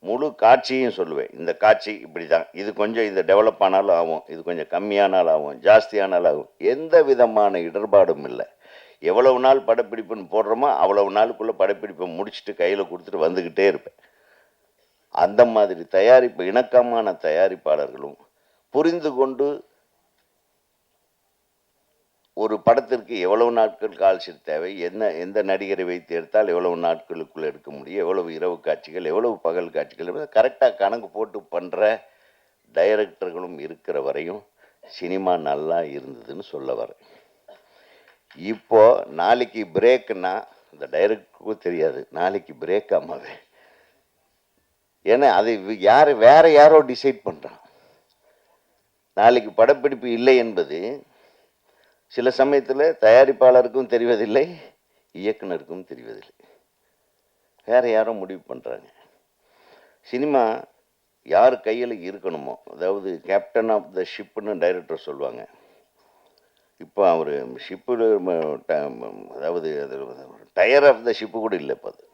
முழு காட்சியும் சொல்லுவேன். இந்த காட்சி இப்படி தான், இது கொஞ்சம் இது டெவலப் ஆனாலும் ஆகும், இது கொஞ்சம் கம்மியானாலும் ஆகும், ஜாஸ்தியானாலும் ஆகும். எந்த விதமான இடர்பாடும் இல்லை. எவ்வளவு நாள் படப்பிடிப்புன்னு போடுறோமோ அவ்வளவு நாளுக்குள்ளே படப்பிடிப்பை முடிச்சுட்டு கையில் கொடுத்துட்டு வந்துக்கிட்டே இருப்பேன். அந்த மாதிரி இணக்கமான தயாரிப்பாளர்களும் புரிந்து கொண்டு ஒரு படத்திற்கு எவ்வளவு நாட்கள் கால்ஷீட் தேவை, எந்த நடிகரை வைத்து எடுத்தால் எவ்வளவு நாட்களுக்குள்ளே எடுக்க முடியும், எவ்வளவு இரவு காட்சிகள், எவ்வளவு பகல் காட்சிகள், கரெக்டாக கணக்கு போட்டு பண்ணுற டைரக்டர்களும் இருக்கிற வரையும் சினிமா நல்லா இருந்ததுன்னு சொல்ல வரேன். இப்போ நாளைக்கு பிரேக்குன்னா இந்த டைரக்டருக்கும் தெரியாது நாளைக்கு பிரேக் ஆமாவே. ஏன்னா அது வேற யாரோ டிசைட் பண்ணுறான். நாளைக்கு படப்பிடிப்பு இல்லை என்பது சில சமயத்தில் தயாரிப்பாளருக்கும் தெரிவதில்லை, இயக்குனருக்கும் தெரிவதில்லை. வேற யாரோ முடிவு பண்ணுறாங்க. சினிமா யார் கையில் இருக்கணுமோ, அதாவது கேப்டன் ஆஃப் த ஷிப்புன்னு டைரக்டர் சொல்லுவாங்க. இப்போ அவர் ஷிப்பு, அதாவது அது டயர் ஆஃப் த ஷிப்பு கூட இல்லை, இப்போ அது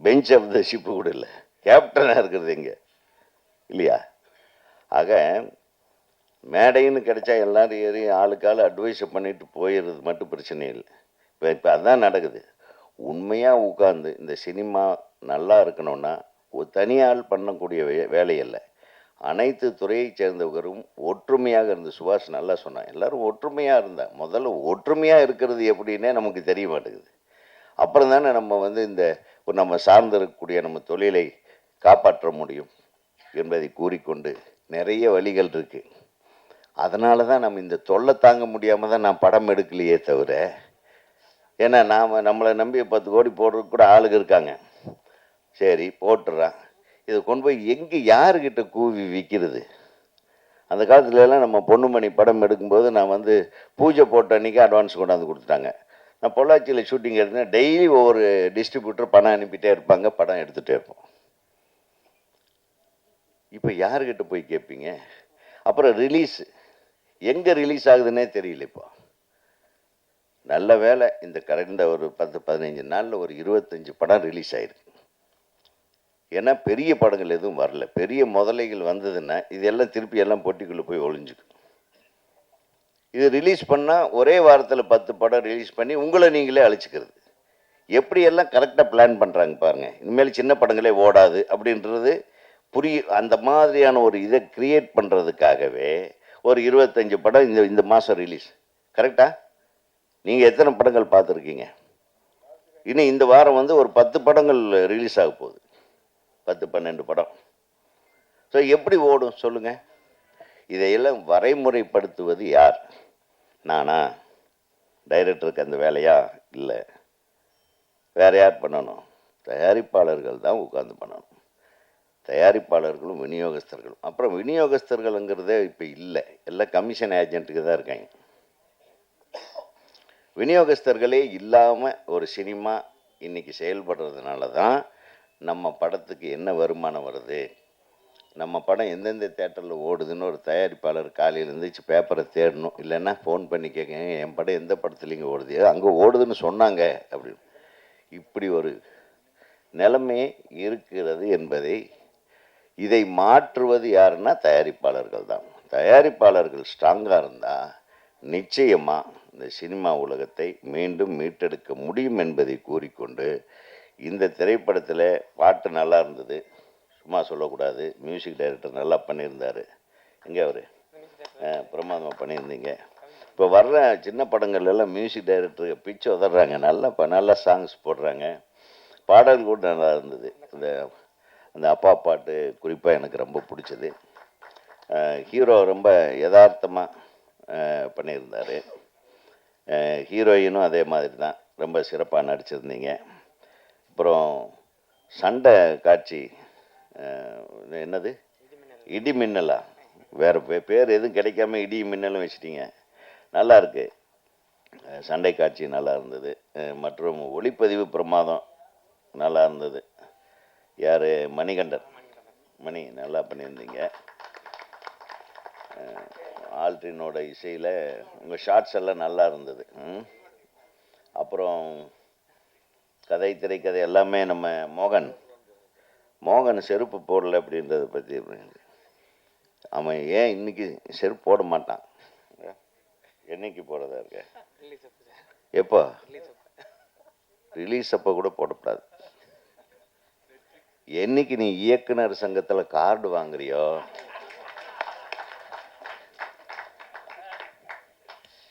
பெஞ்ச் ஆஃப் த ஷிப்பு கூட இல்லை, கேப்டனாக இருக்கிறது எங்கே இல்லையா? ஆக மேடைன்னு கிடைச்சா எல்லாரும் ஏறி ஆளுக்கால் அட்வைஸை பண்ணிட்டு போயிடுறது மட்டும் பிரச்சனை இல்லை. இப்போ அதுதான் நடக்குது. உண்மையாக உட்கார்ந்து இந்த சினிமா நல்லா இருக்கணும்னா ஒரு தனியால் பண்ணக்கூடிய வேலை இல்லை. அனைத்து துறையை சேர்ந்தவரும் ஒற்றுமையாக இருந்து, சுபாஷ் நல்லா சொன்னான், எல்லோரும் ஒற்றுமையாக இருந்தால், முதல்ல ஒற்றுமையாக இருக்கிறது எப்படின்னே நமக்கு தெரிய மாட்டேங்குது. அப்புறம் தானே நம்ம இந்த நம்ம சார்ந்திருக்கக்கூடிய நம்ம தொழிலை காப்பாற்ற முடியும் என்பதை கூறிக்கொண்டு, நிறைய வழிகள் இருக்குது. அதனால தான் நம்ம இந்த தொல்லை தாங்க முடியாமல் தான் நான் படம் எடுக்கலையே தவிர, ஏன்னா நம்மளை நம்பி 10 கோடி போடுறதுக்கு கூட ஆளுங்க இருக்காங்க. சரி போட்டுறான், இதை கொண்டு போய் எங்கே யாருக்கிட்ட கூவி விற்கிறது? அந்த காலத்துலலாம் நம்ம பொண்ணுமணி படம் எடுக்கும்போது நான் பூஜை போட்ட அன்றைக்கி அட்வான்ஸ் கொண்டாந்து கொடுத்துட்டாங்க. நான் பொள்ளாச்சியில் ஷூட்டிங் எடுத்தேன். டெய்லி ஒவ்வொரு டிஸ்ட்ரிபியூட்டர் பணம் அனுப்பிட்டே இருப்பாங்க, படம் எடுத்துகிட்டே இருப்போம். இப்போ யாருக்கிட்ட போய் கேட்பீங்க? அப்புறம் ரிலீஸு எங்கே ரிலீஸ் ஆகுதுன்னே தெரியல இப்போ. நல்ல வேளை இந்த கடந்த ஒரு 10-15 நாளில் ஒரு 25 படம் ரிலீஸ் ஆயிருக்கு. ஏன்னா பெரிய படங்கள் எதுவும் வரல. பெரிய முதலைகள் வந்ததுன்னா இதெல்லாம் திருப்பி எல்லாம் பொட்டிக்குள்ளே போய் ஒளிஞ்சுக்கும். இது ரிலீஸ் பண்ணால் ஒரே வாரத்தில் 10 படம் ரிலீஸ் பண்ணி உங்களை நீங்களே அழிச்சிக்கிறது. எப்படியெல்லாம் கரெக்டாக பிளான் பண்ணுறாங்க பாருங்கள். இனிமேல் சின்ன படங்களே ஓடாது அப்படின்றது அந்த மாதிரியான ஒரு இதை கிரியேட் பண்ணுறதுக்காகவே ஒரு 25 படம் இந்த மாதம் ரிலீஸ். கரெக்டாக நீங்கள் எத்தனை படங்கள் பார்த்துருக்கீங்க? இன்னும் இந்த வாரம் வந்து ஒரு 10 படங்கள் ரிலீஸ் ஆக போகுது. 10-12 படம். ஸோ எப்படி ஓடும் சொல்லுங்கள்? இதையெல்லாம் வரைமுறைப்படுத்துவது யார்? நானா? டைரக்டருக்கு அந்த வேலையா? இல்லை. வேறு யார் பண்ணணும்? தயாரிப்பாளர்கள் தான் உட்காந்து பண்ணணும். தயாரிப்பாளர்களும் விநியோகஸ்தர்களும். அப்புறம் விநியோகஸ்தர்கள்ங்கிறதே இப்போ இல்லை. எல்லாம் கமிஷன் ஏஜென்ட்டுக்கு தான் இருக்காங்க. விநியோகஸ்தர்களே இல்லாமல் ஒரு சினிமா இன்றைக்கி செயல்படுறதுனால தான் நம்ம படத்துக்கு என்ன வருமானம் வருது, நம்ம படம் எந்தெந்த தேட்டரில் ஓடுதுன்னு ஒரு தயாரிப்பாளர் காலையில் இருந்துச்சு பேப்பரை தேடணும். இல்லைன்னா ஃபோன் பண்ணி கேட்குங்க, என் படம் எந்த படத்துலேங்க ஓடுது, அங்கே ஓடுதுன்னு சொன்னாங்க அப்படின்னு. இப்படி ஒரு நிலைமை இருக்கிறது என்பதை இதை மாற்றுவது யாருன்னா தயாரிப்பாளர்கள் தான். தயாரிப்பாளர்கள் ஸ்ட்ராங்காக இருந்தால் நிச்சயமாக இந்த சினிமா உலகத்தை மீண்டும் மீட்டெடுக்க முடியும் என்பதை கூறிக்கொண்டு, இந்த திரைப்படத்தில் பாட்டு நல்லா இருந்தது, சும்மா சொல்லக்கூடாது. மியூசிக் டைரக்டர் நல்லா பண்ணியிருந்தார். எங்கே அவர் பிரமாதமாக பண்ணியிருந்தீங்க. இப்போ வர்ற சின்ன படங்கள் எல்லாம் மியூசிக் டைரக்டர் பிச்சு உதறாங்க. நல்லா சாங்ஸ் போடுறாங்க. பாடல் கூட நல்லா இருந்தது. அந்த அப்பா பாட்டு குறிப்பாக எனக்கு ரொம்ப பிடிச்சது. ஹீரோ ரொம்ப யதார்த்தமாக பண்ணியிருந்தார். ஹீரோயினும் அதே மாதிரி தான் ரொம்ப சிறப்பாக நடிச்சிருந்தீங்க. அப்புறம் சண்டை காட்சி என்னது, இடி மின்னலா, வேறு பேர் எதுவும் கிடைக்காம இடி மின்னலும் வச்சிட்டிங்க. நல்லா இருக்கு. சண்டை காட்சி நல்லா இருந்தது. மற்றும் ஒளிப்பதிவு பிரமாதம் நல்லா இருந்தது. யார்? மணிகண்டன். மணி நல்லா பண்ணியிருந்தீங்க. ஆல்ட்ரினோட இசையில் உங்கள் ஷார்ட்ஸ் எல்லாம் நல்லா இருந்தது. அப்புறம் திரைக்கதை எல்லாமே நம்ம மோகன் செருப்பு போடல அப்படின்றத பற்றி. அவன் ஏன் இன்னைக்கு செருப்பு போட மாட்டான்? என்னைக்கு போடுறதா இருக்க? எப்போ ரிலீஸ் அப்போ கூட போடக்கூடாது. என்னைக்கு நீ இயக்குனர் சங்கத்தில் கார்டு வாங்குறியோ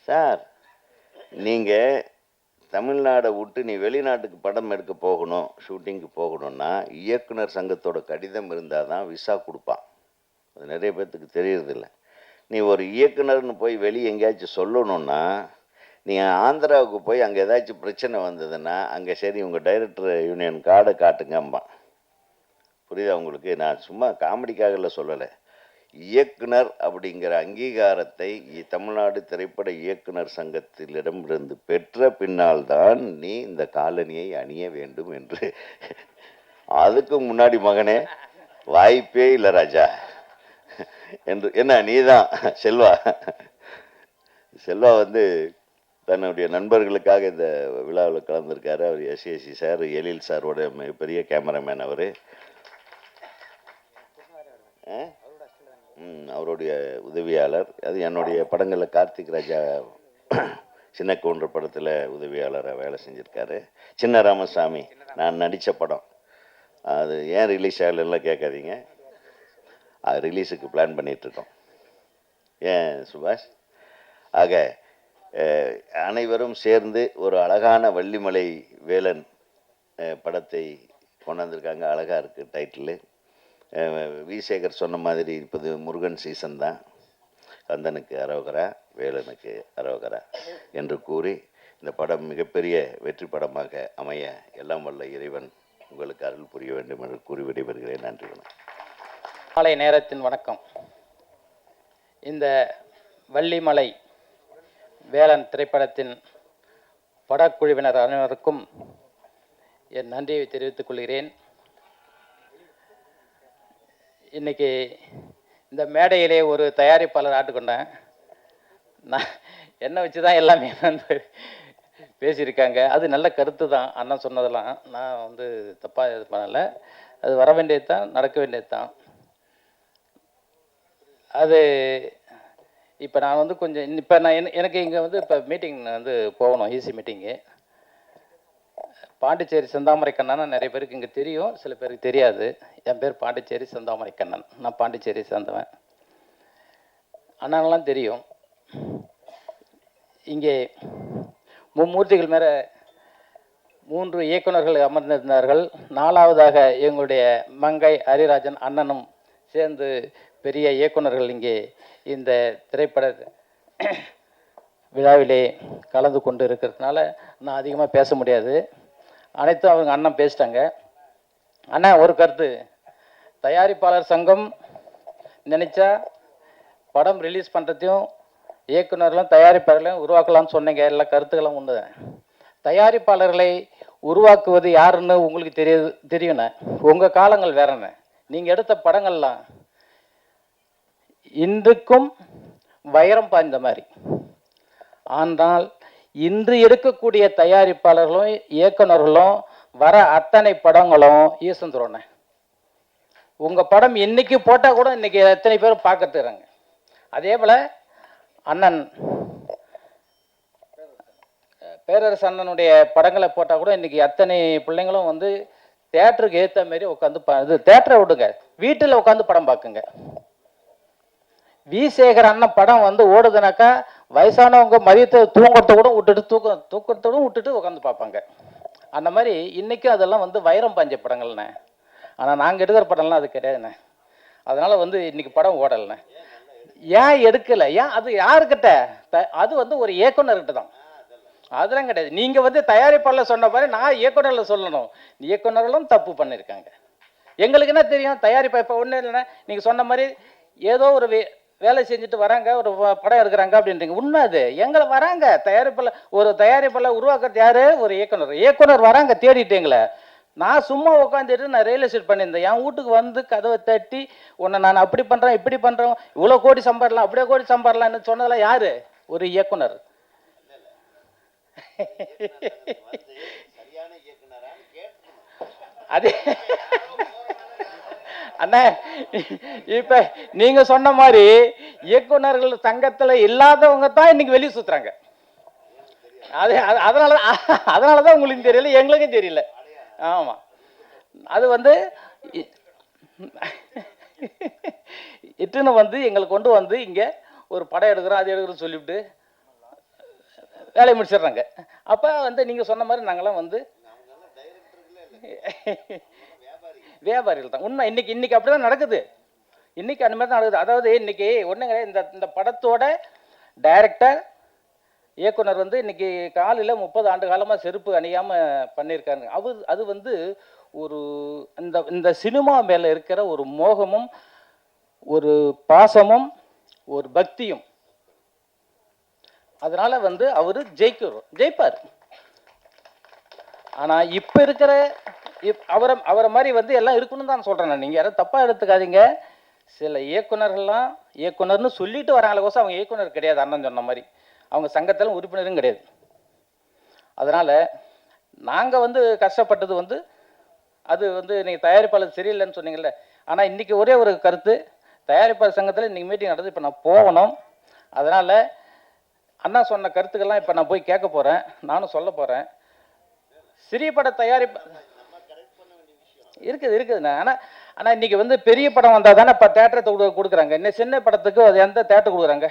சார், நீங்கள் தமிழ்நாடை விட்டு நீ வெளிநாட்டுக்கு படம் எடுக்க போகணும், ஷூட்டிங்க்கு போகணுன்னா இயக்குனர் சங்கத்தோட கடிதம் இருந்தால் தான் விசா கொடுப்பான். அது நிறைய பேர்த்துக்கு தெரியறதில்ல. நீ ஒரு இயக்குனர்னு போய் வெளியே எங்கேயாச்சும் சொல்லணுன்னா, நீங்கள் ஆந்திராவுக்கு போய் அங்கே ஏதாச்சும் பிரச்சனை வந்ததுன்னா அங்கே சரி உங்கள் டைரக்டர் யூனியன் கார்டை காட்டுங்கம்மா. புரியுதா உங்களுக்கு? நான் சும்மா காமெடிக்காகல சொல்லலை. இயக்குனர் அப்படிங்கிற அங்கீகாரத்தை தமிழ்நாடு திரைப்பட இயக்குனர் சங்கத்திலிடமிருந்து பெற்ற பின்னால் தான் நீ இந்த காலனியை அணிய வேண்டும் என்று. அதுக்கு முன்னாடி மகனே வாய்ப்பே இல்லை ராஜா என்று. என்ன நீ தான் செல்வா வந்து தன்னுடைய நண்பர்களுக்காக இந்த விழாவில் கலந்துருக்காரு. அவர் எஸ்ஏசி சார், எழில் சாரோட மிகப்பெரிய கேமராமேன் அவர். அவருடைய உதவியாளர். அது என்னுடைய படங்களில் கார்த்திக் ராஜா சின்ன கவுண்டர் படத்தில் உதவியாளராக வேலை செஞ்சுருக்காரு. சின்ன ராமசாமி நான் நடித்த படம். அது ஏன் ரிலீஸ் ஆகலாம் கேட்காதீங்க. அது ரிலீஸுக்கு பிளான் பண்ணிகிட்ருக்கோம். ஏன் சுபாஷ்? ஆக அனைவரும் சேர்ந்து ஒரு அழகான வள்ளிமலை வேலன் படத்தை கொண்டாந்துருக்காங்க. அழகாக இருக்குது டைட்டிலு. வி சேகர் சொன்ன மாதிரி இப்போது முருகன் சீசன் தான். கந்தனுக்கு அரோகரா, வேலனுக்கு அரோகரா என்று கூறி இந்த படம் மிகப்பெரிய வெற்றி படமாக அமைய எல்லாம் வல்ல இறைவன் உங்களுக்கு அருள் புரிய வேண்டும் என்று கூறி விடைபெறுகிறேன். நன்றி. வணக்கம். மாலை நேரத்தின் வணக்கம். இந்த வள்ளிமலை வேலன் திரைப்படத்தின் படக்குழுவினர் அனைவருக்கும் என் நன்றியை தெரிவித்துக் கொள்கிறேன். இன்றைக்கி இந்த மேடையிலே ஒரு தயாரிப்பாளர் ஆட்டுக்கொண்டேன். நான் என்னை வச்சு தான் எல்லாமே வந்து பேசியிருக்காங்க. அது நல்ல கருத்து தான் அண்ணன் சொன்னதெல்லாம். நான் வந்து தப்பாக இது பண்ணலை. அது வர வேண்டியது தான், நடக்க வேண்டியது தான். அது இப்போ நான் வந்து கொஞ்சம் இப்போ நான் எனக்கு இங்கே வந்து இப்போ மீட்டிங் வந்து போகணும், ஈசி மீட்டிங்கு. பாண்டிச்சேரி செந்தாமரை கண்ணனா நிறைய பேருக்கு இங்கே தெரியும், சில பேருக்கு தெரியாது. என் பேர் பாண்டிச்சேரி செந்தாமரை கண்ணன். நான் பாண்டிச்சேரி சேர்ந்தவன். அண்ணனெல்லாம் தெரியும். இங்கே மும்மூர்த்திகள் மேலே 3 இயக்குனர்கள் அமர்ந்திருந்தார்கள். 4வதாக எங்களுடைய மங்கை ஹரிராஜன் அண்ணனும் சேர்ந்து பெரிய இயக்குனர்கள் இங்கே இந்த திரைப்பட விழாவிலே கலந்து கொண்டு இருக்கிறதுனால நான் அதிகமாக பேச முடியாது. அனைத்தும் அவங்க அண்ணன் பேசிட்டாங்க. அண்ணா ஒரு கருத்து, தயாரிப்பாளர் சங்கம் நினைச்சா படம் ரிலீஸ் பண்ணுறதையும் இயக்குனர்களும் தயாரிப்பாளர்களையும் உருவாக்கலாம்னு சொன்னீங்க. எல்லா கருத்துக்களும் உண்டு. தயாரிப்பாளர்களை உருவாக்குவது யாருன்னு உங்களுக்கு தெரியுண்ணே. உங்கள் காலங்கள் வேறண்ணே. நீங்கள் எடுத்த படங்கள்லாம் இன்றுக்கும் வைரம் பாய்ந்த மாதிரி. ஆனால் இன்று எடுக்கக்கூடிய தயாரிப்பாளர்களும் இயக்குனர்களும் வர அத்தனை படங்களும் ஈசந்துருண்ணே. உங்கள் படம் இன்னைக்கு போட்டால் கூட இன்னைக்கு எத்தனை பேர் பார்க்கறதுறாங்க. அதே போல் அண்ணன் பேரரசு அண்ணனுடைய படங்களை போட்டால் கூட இன்றைக்கி அத்தனை பிள்ளைங்களும் வந்து தேட்டருக்கு ஏற்ற மாரி உட்காந்து இது தேட்டரை விடுங்க, வீட்டில் உட்காந்து படம் பார்க்குங்க. வி சேகர் அண்ணன் படம் வந்து ஓடுதுனாக்கா வயசானவங்க மதியத்தை தூங்கத்தை கூட விட்டுட்டு தூக்கத்தோடும் விட்டுட்டு உட்காந்து பார்ப்பாங்க. அந்த மாதிரி இன்றைக்கும் அதெல்லாம் வந்து வைரம் பாஞ்ச படங்கள்ண்ணே. ஆனால் நாங்கள் எடுக்கிற படம்லாம் அது கிடையாதுண்ணே. அதனால் வந்து இன்றைக்கி படம் ஓடலைண்ணே. ஏன் எடுக்கலை? ஏன் அது யாருக்கிட்ட? அது வந்து ஒரு இயக்குனர்கிட்ட தான். அதெல்லாம் கிடையாது. நீங்கள் வந்து தயாரிப்பாளர் சொன்ன மாதிரி நான் இயக்குனரில் சொல்லணும். இயக்குனர்களும் தப்பு பண்ணியிருக்காங்க. எங்களுக்கு என்ன தெரியும்? தயாரிப்பா இப்போ ஒன்றும் இல்லைன்னா நீங்கள் சொன்ன மாதிரி ஏதோ ஒரு வேலை செஞ்சுட்டு வராங்க, ஒரு படம் எடுக்கிறாங்க அப்படின்றீங்க. உண்மை அது. எங்களை வராங்க தயாரிப்பாளர், ஒரு தயாரிப்பாளர் உருவாக்குறது யார்? ஒரு இயக்குனர் வராங்க தேடிட்டீங்களே. நான் சும்மா உட்காந்துட்டு நான் ரியல் எஸ்டேட் பண்ணியிருந்தேன். என் வீட்டுக்கு வந்து கதவை தட்டி உன்னை நான் அப்படி பண்ணுறேன் இப்படி பண்ணுறோம், இவ்வளோ கோடி சம்பாடலாம் அப்படியே கோடி சம்பாடலாம்னு சொன்னதெல்லாம் யார்? ஒரு இயக்குனர். அது அண்ணா இப்ப நீங்க சொன்ன மாதிரி இயக்குனர்கள் சங்கத்துல இல்லாதவங்க தான் இன்னைக்கு வெளியே சுத்துறாங்க. அது அதனாலதான் உங்களுக்கு தெரியல, எங்களுக்கும் தெரியல. ஆமா, அது வந்து இட்டுன்னு வந்து எங்களை கொண்டு வந்து இங்க ஒரு படம் எடுக்கிறோம் அது எடுக்கிறோம் சொல்லிவிட்டு வேலையை முடிச்சிடுறாங்க. அப்போ வந்து நீங்கள் சொன்ன மாதிரி நாங்களாம் வந்து வியாபாரிகள் தான். உண்மை. இன்னைக்கு அப்படி தான் நடக்குது. இன்னைக்கு அந்த மாதிரி தான் நடக்குது. அதாவது இன்னைக்கு ஒன்றுங்க, இந்த படத்தோட டைரக்டர் இயக்குனர் வந்து இன்னைக்கு காலையில் 30 ஆண்டு காலமாக செருப்பு அணியாமல் பண்ணியிருக்காங்க. அது வந்து ஒரு இந்த சினிமா மேலே இருக்கிற ஒரு மோகமும் ஒரு பாசமும் ஒரு பக்தியும். அதனால வந்து அவர் ஜெயிப்பார். ஆனால் இப்போ இருக்கிற அவரை மாதிரி வந்து எல்லாம் இருக்கணும்னு தான் சொல்கிறேன் நான். நீங்கள் யாரும் தப்பாக எடுத்துக்காதீங்க. சில இயக்குனர்கள்லாம் இயக்குனர்னு சொல்லிட்டு வராங்களே கோசம் அவங்க இயக்குனர் கிடையாது. அண்ணன் சொன்ன மாதிரி அவங்க சங்கத்திலும் உறுப்பினரும் கிடையாது. அதனால் நாங்கள் வந்து கஷ்டப்பட்டது வந்து அது வந்து நீங்கள் தயாரிப்பாளர் சரியில்லைன்னு சொன்னீங்கல்ல. ஆனால் இன்றைக்கி ஒரே ஒரு கருத்து, தயாரிப்பாளர் சங்கத்தில் இன்றைக்கி மீட்டிங் நடந்து இப்போ நான் போகணும். அதனால் அண்ணா சொன்ன கருத்துக்கள்லாம் இப்போ நான் போய் கேட்க போகிறேன், நானும் சொல்ல போகிறேன். சிறிய பட தயாரிப்பு இருக்குதுண்ணா. ஆனால் இன்றைக்கி வந்து பெரிய படம் வந்தால் தானே இப்போ தேட்டரை கொடுக்குறாங்க. இன்னும் சின்ன படத்துக்கு அது எந்த தேட்டர் கொடுக்குறாங்க?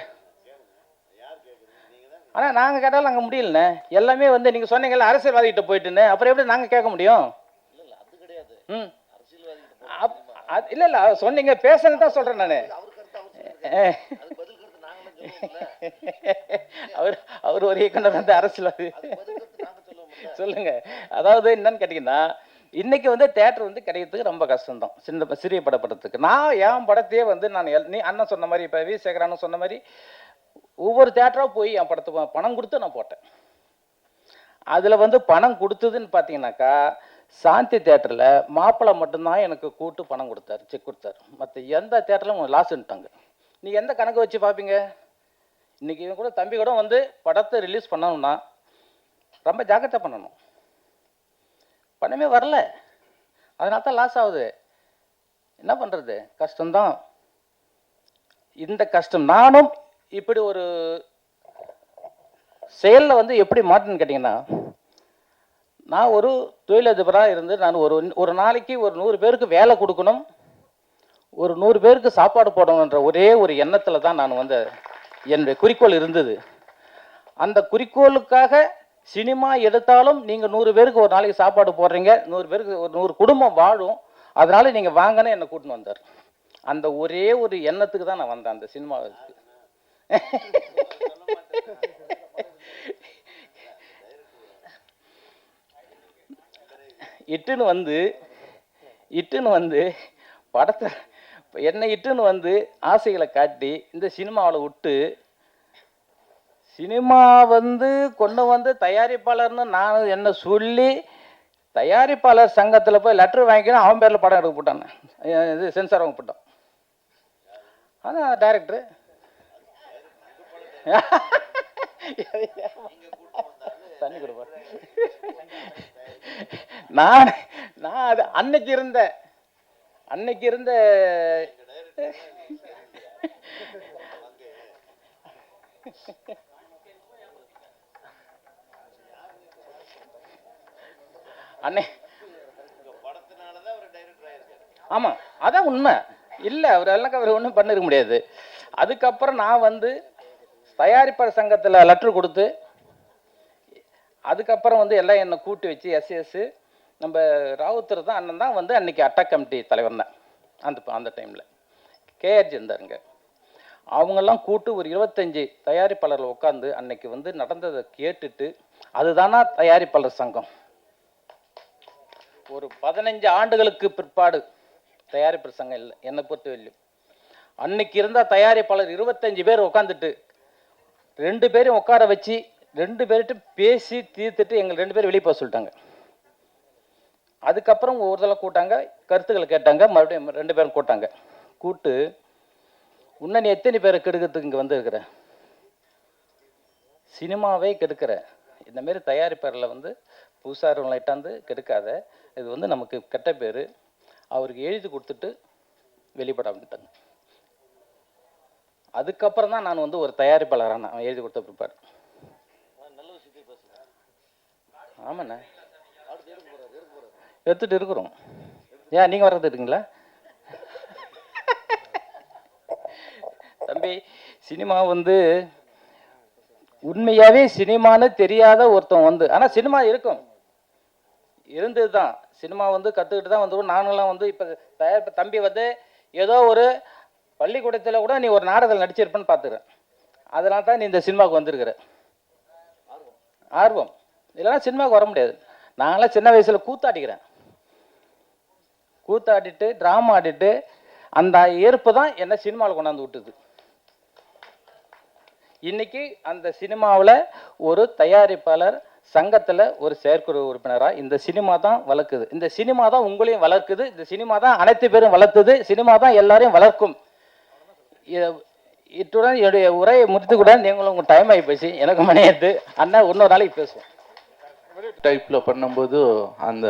ஆனால் நாங்கள் கேட்டாலும் அங்கே முடியலண்ணே. எல்லாமே வந்து நீங்கள் சொன்னீங்கல்ல அரசியல்வாதிகிட்ட போயிட்டுன்னு, அப்புறம் எப்படி நாங்கள் கேட்க முடியும்? இல்லை சொன்னீங்க, பேசுறது தான் சொல்கிறேன் நான். அவர் ஒரு இயக்குனர் வந்து அரசியல்வாதி சொல்லுங்க. அதாவது என்னன்னு கேட்டீங்கன்னா, இன்னைக்கு வந்து தேட்டர் வந்து கிடைக்கிறதுக்கு ரொம்ப கஷ்டம்தான் சிறிய படத்துக்கு. நான் என் படத்தையே வந்து நீ அண்ணன் சொன்ன மாதிரி இப்போ வி சேகரான்னு சொன்ன மாதிரி ஒவ்வொரு தேட்டராக போய் என் படத்தை பணம் கொடுத்து நான் போட்டேன். அதில் வந்து பணம் கொடுத்ததுன்னு பார்த்தீங்கன்னாக்கா சாந்தி தேட்டரில் மாப்பிள்ளை மட்டும்தான் எனக்கு கூட்டு பணம் கொடுத்தாரு, செக் கொடுத்தாரு. மற்ற எந்த தேட்டரிலும் லாஸ்ன்ட்டாங்க. நீங்கள் எந்த கணக்கு வச்சு பார்ப்பீங்க? இன்றைக்கி இவன் கூட தம்பி கூட வந்து படத்தை ரிலீஸ் பண்ணணும்னா ரொம்ப ஜாக்கிரதை பண்ணணும். பணமே வரல, அதனால தான் லாஸ் ஆகுது. என்ன பண்ணுறது, கஷ்டம்தான். இந்த கஷ்டம் நானும் இப்படி ஒரு செயலில் வந்து எப்படி மாட்டேன்னு கேட்டிங்கன்னா, நான் ஒரு தொழிலதிபராக இருந்து நான் ஒரு நாளைக்கு ஒரு 100 பேருக்கு வேலை கொடுக்கணும், ஒரு 100 பேருக்கு சாப்பாடு போடணுன்ற ஒரே ஒரு எண்ணத்தில் தான் நான் வந்து என்னுடைய குறிக்கோள் இருந்தது. அந்த குறிக்கோளுக்காக சினிமா எடுத்தாலும் நீங்கள் 100 பேருக்கு ஒரு நாளைக்கு சாப்பாடு போடுறீங்க, 100 பேருக்கு ஒரு 100 குடும்பம் வாழும், அதனால் நீங்கள் வாங்கன்னு என்னை கூட்டின்னு வந்தார். அந்த ஒரே ஒரு எண்ணத்துக்கு தான் நான் வந்தேன் அந்த சினிமாவுக்கு. இட்டுன்னு வந்து படத்தை என்னை இட்டுன்னு வந்து ஆசைகளை காட்டி இந்த சினிமாவில் விட்டு, சினிமா வந்து கொண்டு வந்து தயாரிப்பாளர்னு நான் என்ன சொல்லி தயாரிப்பாளர் சங்கத்தில் போய் லெட்டர் வாங்கிக்கணும், அவன் பேரில் படம் எடுக்க போட்டான், இது சென்சார் வாங்க போட்டான். அதான் டைரக்டரு தண்ணி கொடுப்பா. நான் அது அன்னைக்கு இருந்த அன்னை ஆமாம், அதான் உண்மை. இல்லை அவர் ஒன்றும் பண்ணிருக்க முடியாது. அதுக்கப்புறம் நான் வந்து தயாரிப்பாளர் சங்கத்தில் லெட்ரு கொடுத்து, அதுக்கப்புறம் வந்து எல்லாம் என்னை கூட்டி வச்சு எஸ்எஸ் நம்ம ராவுத்தர் தான் அண்ணன் தான் வந்து அன்றைக்கி அட்டாக் கமிட்டி தலைவர் தான் அந்த டைமில் கேஆர்ஜி இருந்தாருங்க. அவங்கெல்லாம் கூட்டு ஒரு 25 தயாரிப்பாளர்கள் உட்காந்து அன்னைக்கு வந்து நடந்ததை கேட்டுட்டு, அதுதானா தயாரிப்பாளர் சங்கம். ஒரு 15 ஆண்டுகளுக்கு பிற்பாடு தயாரிப்பாளர் சங்கம் இல்லை என்னை பொறுத்தவரையிலும். அன்னைக்கு இருந்தால் தயாரிப்பாளர் 25 பேர் உட்காந்துட்டு 2 பேரையும் உட்கார வச்சு 2 பேர்கிட்ட பேசி தீர்த்துட்டு எங்கள் 2 பேரும் வெளியே போக சொல்லிட்டாங்க. அதுக்கப்புறம் ஒரு தடவை கூட்டாங்க, கருத்துக்களை கேட்டாங்க, மறுபடியும் 2 பேரும் கூட்டாங்க. கூட்டு இன்னும் நீ எத்தனை பேரை கெடுக்கிறதுக்கு இங்கே வந்துருக்கிற, சினிமாவே கெடுக்கிற, இந்தமாரி தயாரிப்பாளரில் வந்து புதுசாக லைட்டாந்து கெடுக்காத, இது வந்து நமக்கு கெட்ட பேர், அவருக்கு எழுதி கொடுத்துட்டு வெளிப்பட அப்படின்ட்டாங்க. அதுக்கப்புறம் தான் நான் வந்து ஒரு தயாரிப்பாளரான அவன் எழுதி கொடுத்த பிற்பாடு. ஆமாண்ணே, எடுத்துட்டு இருக்கிறோம். ஏன் நீங்கள் வர்றது இருக்குங்களா தம்பி? சினிமா வந்து உண்மையாகவே சினிமான்னு தெரியாத ஒருத்தன் வந்து, ஆனால் சினிமா இருக்கும், இருந்தது தான். சினிமா வந்து கற்றுக்கிட்டு தான் வந்துடும். நானுங்களாம் வந்து இப்போ தம்பி வந்து ஏதோ ஒரு பள்ளிக்கூடத்தில் கூட நீ ஒரு நாடகத்தில் நடிச்சிருப்பேன்னு பார்த்துக்கிறேன். அதனால தான் நீ இந்த சினிமாவுக்கு வந்திருக்கிற ஆர்வம். இல்லைன்னா சினிமாவுக்கு வர முடியாது. நாங்களாம் சின்ன வயசில் கூத்தாடிட்டு ட்ராமா ஆடிட்டு அந்த ஈர்ப்பு தான் என்ன சினிமாவில் கொண்டாந்து விட்டுது. இன்னைக்கு அந்த சினிமாவில் ஒரு தயாரிப்பாளர் சங்கத்தில் ஒரு செயற்குழு உறுப்பினராக இந்த சினிமா தான் வளர்க்குது. இந்த சினிமா தான் உங்களையும் வளர்க்குது. இந்த சினிமா தான் அனைத்து பேரும் வளர்த்துது. சினிமா தான் எல்லாரையும் வளர்க்கும். இத்துடன் என்னுடைய உரையை முடித்துக்கூட நீங்களும் உங்கள் டைம் ஆகி போச்சு, எனக்கு மணி எடுத்து அண்ணா இன்னொரு நாளைக்கு பேசுவோம். டைப்பில் பண்ணும்போது அந்த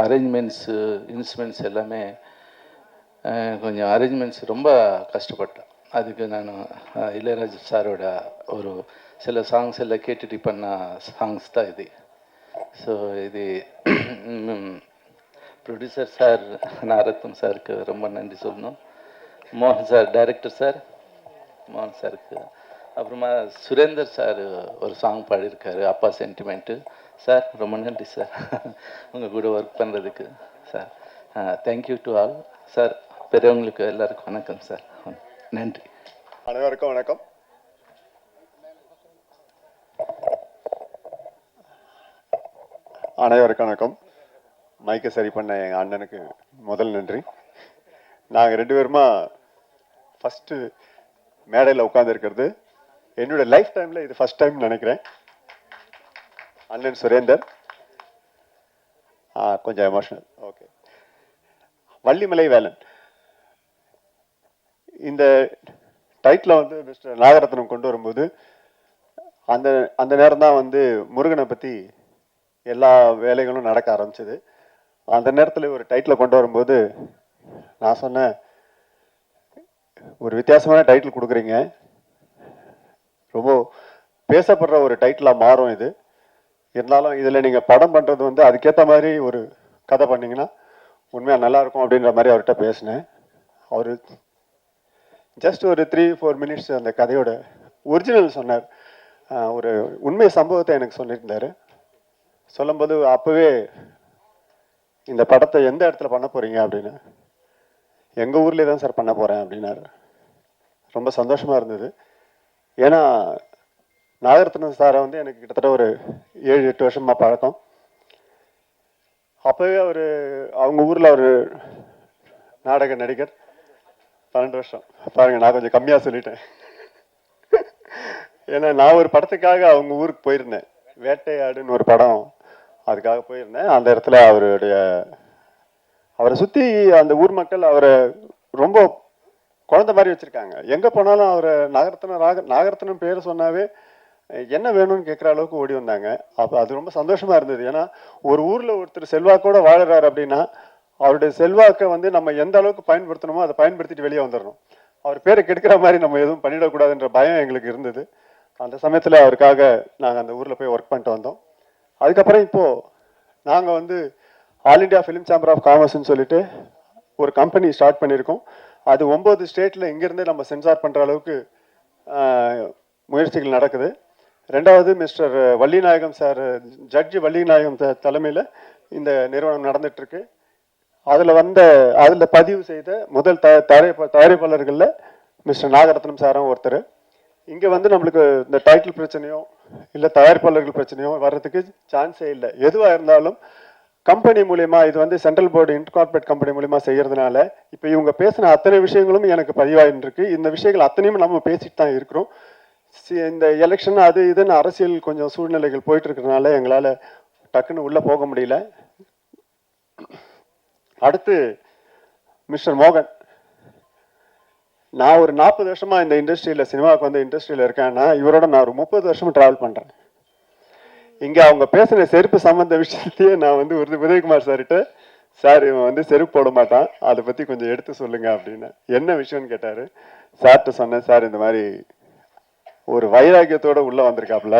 அரேஞ்ச்மெண்ட்ஸு இன்ஸ்ட்ருமெண்ட்ஸ் எல்லாமே கொஞ்சம் அரேஞ்ச்மெண்ட்ஸ் ரொம்ப கஷ்டப்பட்டேன். அதுக்கு நான் இளையராஜா சாரோட ஒரு சில சாங்ஸ் எல்லாம் கேட்டுட்டு பண்ண சாங்ஸ் தான் இது. ஸோ இது ப்ரொடியூசர் சார் நாரத்தம் சாருக்கு ரொம்ப நன்றி சொல்லணும். மோகன் சார் டைரக்டர் சார், மோகன் சாருக்கு. அப்புறமா சுரேந்தர் சார் ஒரு சாங் பாடியிருக்காரு, அப்பா சென்டிமெண்ட்டு. சார் ரொம்ப நன்றி சார் உங்கள் கூட ஒர்க் பண்ணுறதுக்கு sir. Thank you to all sir. பெரியவங்களுக்கு எல்லாருக்கும் வணக்கம் சார். நன்றி. அனைவருக்கும் வணக்கம். அனைவருக்கும் வணக்கம். மைக்கை சரி பண்ண எங்கள் அண்ணனுக்கு முதல் நன்றி. நாங்கள் 2 பேருமா ஃபஸ்ட்டு மேடையில் உட்காந்துருக்கிறது என்னோட லைஃப் டைமில் இது ஃபஸ்ட் டைம் நினைக்கிறேன். அண்ணன் சுரேந்தர் கொஞ்சம் எமோஷனல். ஓகே. வள்ளிமலை வேலன், இந்த டைட்டில் வந்து மிஸ்டர் நாகரத்னம் கொண்டு வரும்போது அந்த அந்த நேரம் தான் வந்து முருகனை பற்றி எல்லா வேலைகளும் நடக்க ஆரம்பிச்சது. அந்த நேரத்தில் ஒரு டைட்டிலை கொண்டு வரும்போது நான் சொன்னேன், ஒரு வித்தியாசமான டைட்டில் கொடுக்குறீங்க, ரொம்ப பேசப்படுற ஒரு டைட்டிலாக மாறும் இது. இருந்தாலும் இதில் நீங்கள் படம் பண்ணுறது வந்து அதுக்கேற்ற மாதிரி ஒரு கதை பண்ணிங்கன்னா உண்மையாக நல்லாயிருக்கும் அப்படின்ற மாதிரி அவர்கிட்ட பேசினேன். அவர் ஜஸ்ட் ஒரு 3-4 மினிட்ஸ் அந்த கதையோட ஒரிஜினல் சொன்னார். ஒரு உண்மை சம்பவத்தை எனக்கு சொல்லியிருந்தார். சொல்லும்போது அப்போவே இந்த படத்தை எந்த இடத்துல பண்ண போகிறீங்க அப்படின்னு, எங்கள் ஊர்லேயே தான் சார் பண்ண போகிறேன் அப்படின்னாரு. ரொம்ப சந்தோஷமாக இருந்தது. ஏன்னா நாகரத்னம் சாரை வந்து எனக்கு கிட்டத்தட்ட ஒரு 7-8 வருஷமாக பழக்கம். அப்போவே அவர் அவங்க ஊரில் ஒரு நாடக நடிகர் 12 வருஷம். பாருங்க, நான் கொஞ்சம் கம்மியாக சொல்லிட்டேன். ஏன்னா நான் ஒரு படத்துக்காக அவங்க ஊருக்கு போயிருந்தேன், வேட்டையாடுன்னு ஒரு படம், அதுக்காக போயிருந்தேன். அந்த இடத்துல அவரை சுற்றி அந்த ஊர் மக்கள் அவரை ரொம்ப குழந்தை மாதிரி வச்சுருக்காங்க. எங்கே போனாலும் அவரை நாகரத்னம் பேர் சொன்னாவே என்ன வேணும்னு கேட்குற அளவுக்கு ஓடி வந்தாங்க. அப்போ அது ரொம்ப சந்தோஷமாக இருந்தது. ஏன்னா ஒரு ஊரில் ஒருத்தர் செல்வாக்கோடு வாழுறாரு அப்படின்னா அவருடைய செல்வாக்கை வந்து நம்ம எந்த அளவுக்கு பயன்படுத்தணுமோ அதை பயன்படுத்திட்டு வெளியே வந்துடணும். அவர் பேரை கெடுக்கிற மாதிரி நம்ம எதுவும் பண்ணிடக்கூடாதுன்ற பயம் எங்களுக்கு இருந்தது. அந்த சமயத்தில் அவருக்காக நாங்கள் அந்த ஊரில் போய் ஒர்க் பண்ணிட்டு வந்தோம். அதுக்கப்புறம் இப்போது நாங்கள் வந்து All India Film Chamber of காமர்ஸ்ன்னு சொல்லிட்டு ஒரு கம்பெனி ஸ்டார்ட் பண்ணியிருக்கோம். அது 9 ஸ்டேட்டில் இங்கேருந்தே நம்ம சென்சார் பண்ணுற அளவுக்கு முயற்சிகள் நடக்குது. ரெண்டாவது மிஸ்டர் வள்ளிநாயகம் சார், ஜட்ஜி வள்ளிநாயகம் தலைமையில் இந்த நிறுவனம் நடந்துகிட்ருக்கு. அதில் பதிவு செய்த முதல் தயாரிப்பாளர்களில் மிஸ்டர் நாகரத்னம் சாரும் ஒருத்தர். இங்கே வந்து நம்மளுக்கு இந்த டைட்டில் பிரச்சனையோ இல்லை தயாரிப்பாளர்கள் பிரச்சனையோ வர்றதுக்கு சான்ஸே இல்லை. எதுவாக இருந்தாலும் கம்பெனி மூலயமா, இது வந்து சென்ட்ரல் போர்டு இன்கார்பரேட் கம்பெனி மூலயமா செய்கிறதுனால இப்போ இவங்க பேசின அத்தனை விஷயங்களும் எனக்கு பதிவாகிட்டு இருக்கு. இந்த விஷயங்கள் அத்தனையும் நம்ம பேசிட்டு தான் இருக்கிறோம். இந்த எலெக்ஷன் அது இதுன்னு அரசியல் கொஞ்சம் சூழ்நிலைகள் போயிட்டு இருக்கிறதுனால எங்களால் டக்குன்னு உள்ளே போக முடியல. அடுத்து மிஸ்டர் மோகன், நான் ஒரு 40 வருஷமா இந்த இண்டஸ்ட்ரியில், சினிமாவுக்கு வந்து இண்டஸ்ட்ரியில் இருக்கேன்னா இவரோட நான் ஒரு 30 வருஷமா ட்ராவல் பண்ணுறேன். இங்கே அவங்க பேசின செருப்பு சம்மந்த விஷயத்தையே நான் வந்து உதயகுமார் சார்கிட்ட, சார் இவன் வந்து செருப்பு போட மாட்டான், அதை பற்றி கொஞ்சம் எடுத்து சொல்லுங்க அப்படின்னு. என்ன விஷயம்னு கேட்டார். சார்கிட்ட சொன்னேன், சார் இந்த மாதிரி ஒரு வைராக்கியத்தோடு உள்ளே வந்திருக்காப்புல,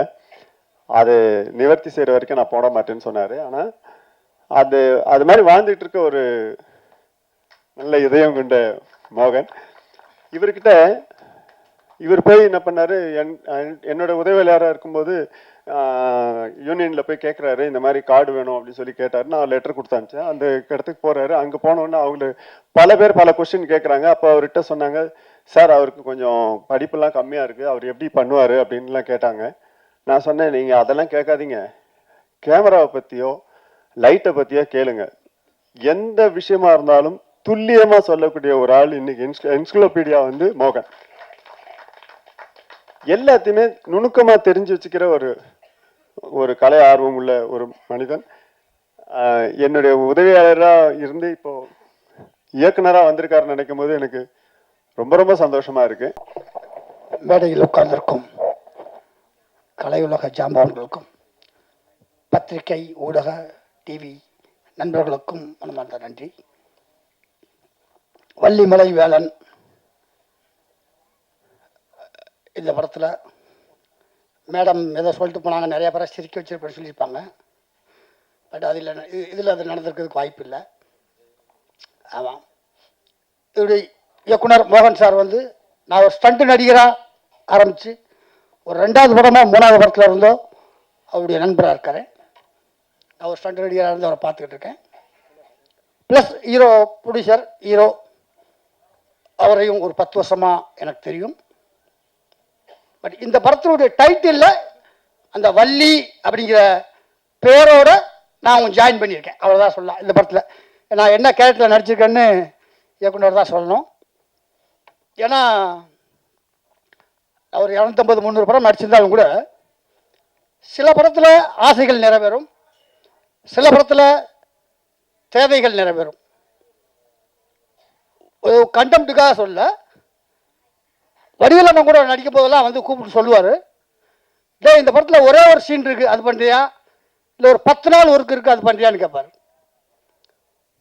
அது நிவர்த்தி செய்கிற வரைக்கும் நான் போட மாட்டேன்னு சொன்னார். ஆனால் அது மாதிரி வாழ்ந்துட்டு இருக்க ஒரு நல்ல இதயம் கொண்ட மோகன். இவர் போய் என்ன பண்ணார், என்னோட உதவியாளராக இருக்கும்போது யூனியனில் போய் கேட்குறாரு, இந்த மாதிரி கார்டு வேணும் அப்படின்னு சொல்லி கேட்டார். நான் லெட்டர் கொடுத்தாச்சேன். அந்த இடத்துக்கு போகிறாரு. அங்கே போனோன்னே அவங்களுக்கு பல பேர் பல கொஸ்டின் கேட்குறாங்க. அப்போ அவர்கிட்ட சொன்னாங்க, சார் அவருக்கு கொஞ்சம் படிப்பெல்லாம் கம்மியாக இருக்குது, அவர் எப்படி பண்ணுவார் அப்படின்லாம் கேட்டாங்க. நான் சொன்னேன், நீங்கள் அதெல்லாம் கேட்காதீங்க, கேமராவை பற்றியோ லைட்டை பற்றியோ கேளுங்க. எந்த விஷயமா இருந்தாலும் துல்லியமாக சொல்லக்கூடிய ஒரு ஆள் இன்னைக்கு என்சைக்ளோபீடியா வந்து மோகன். எல்லாத்தையுமே நுணுக்கமாக தெரிஞ்சு வச்சுக்கிற ஒரு கலை ஆர்வம் உள்ள ஒரு மனிதன். என்னுடைய உதவியாளராக இருந்து இப்போ இயக்குனராக வந்திருக்காருன்னு நினைக்கும் போது எனக்கு ரொம்ப ரொம்ப சந்தோஷமா இருக்கு. மேடையில் உட்கார்ந்திருக்கும் கலையுலக ஜாம்பவான்களுக்கும் பத்திரிகை ஊடக டிவி நண்பர்களுக்கும் மனமார்ந்த நன்றி. வள்ளிமலை வேலன் இந்த படத்தில் மேடம் எதை சொல்லிட்டு போனாங்க, நிறைய பேரை சிரிக்க வச்சிருப்பேன்னு சொல்லியிருப்பாங்க. பட் இதில் அது நடந்திருக்கிறதுக்கு வாய்ப்பு இல்லை. ஆமாம், இப்படி இயக்குனர் மோகன் சார் வந்து நான் ஒரு ஸ்டண்ட் நடிகராக ஆரம்பித்து ஒரு 2வது படமாக 3வது படத்தில் இருந்தோ அவருடைய நண்பராக இருக்கார். நான் ஒரு ஸ்டண்ட் நடிகராக இருந்து அவரை பார்த்துக்கிட்டு இருக்கேன். ப்ளஸ் ஹீரோ, ப்ரொடியூசர், ஹீரோ அவரையும் ஒரு 10 வருஷமாக எனக்கு தெரியும். பட் இந்த படத்தினுடைய டைட்டிலில் அந்த வள்ளி அப்படிங்கிற பேரோட நான் ஜாயின் பண்ணியிருக்கேன், அவ்வளோதான் சொல்லலாம். இந்த படத்தில் நான் என்ன கேரக்டரில் நடிச்சிருக்கேன்னு இயக்குனர் தான் சொல்லணும். ஏன்னா அவர் 250-300 படம் நடிச்சிருந்தாலும் கூட சில படத்தில் ஆசைகள் நிறைவேறும், சில படத்தில் தேவைகள் நிறைவேறும். ஒரு கண்டெம்ட்டுக்காக சொல்ல, வடிவேலண்ணன் கூட நடிக்கும் போதெல்லாம் வந்து கூப்பிட்டு சொல்லுவார், டேய் இந்த படத்தில் ஒரே ஒரு சீன் இருக்குது அது பண்ணுறியா, இல்லை ஒரு 10 நாள் ஒர்க் இருக்குது அது பண்ணுறியான்னு கேட்பார்.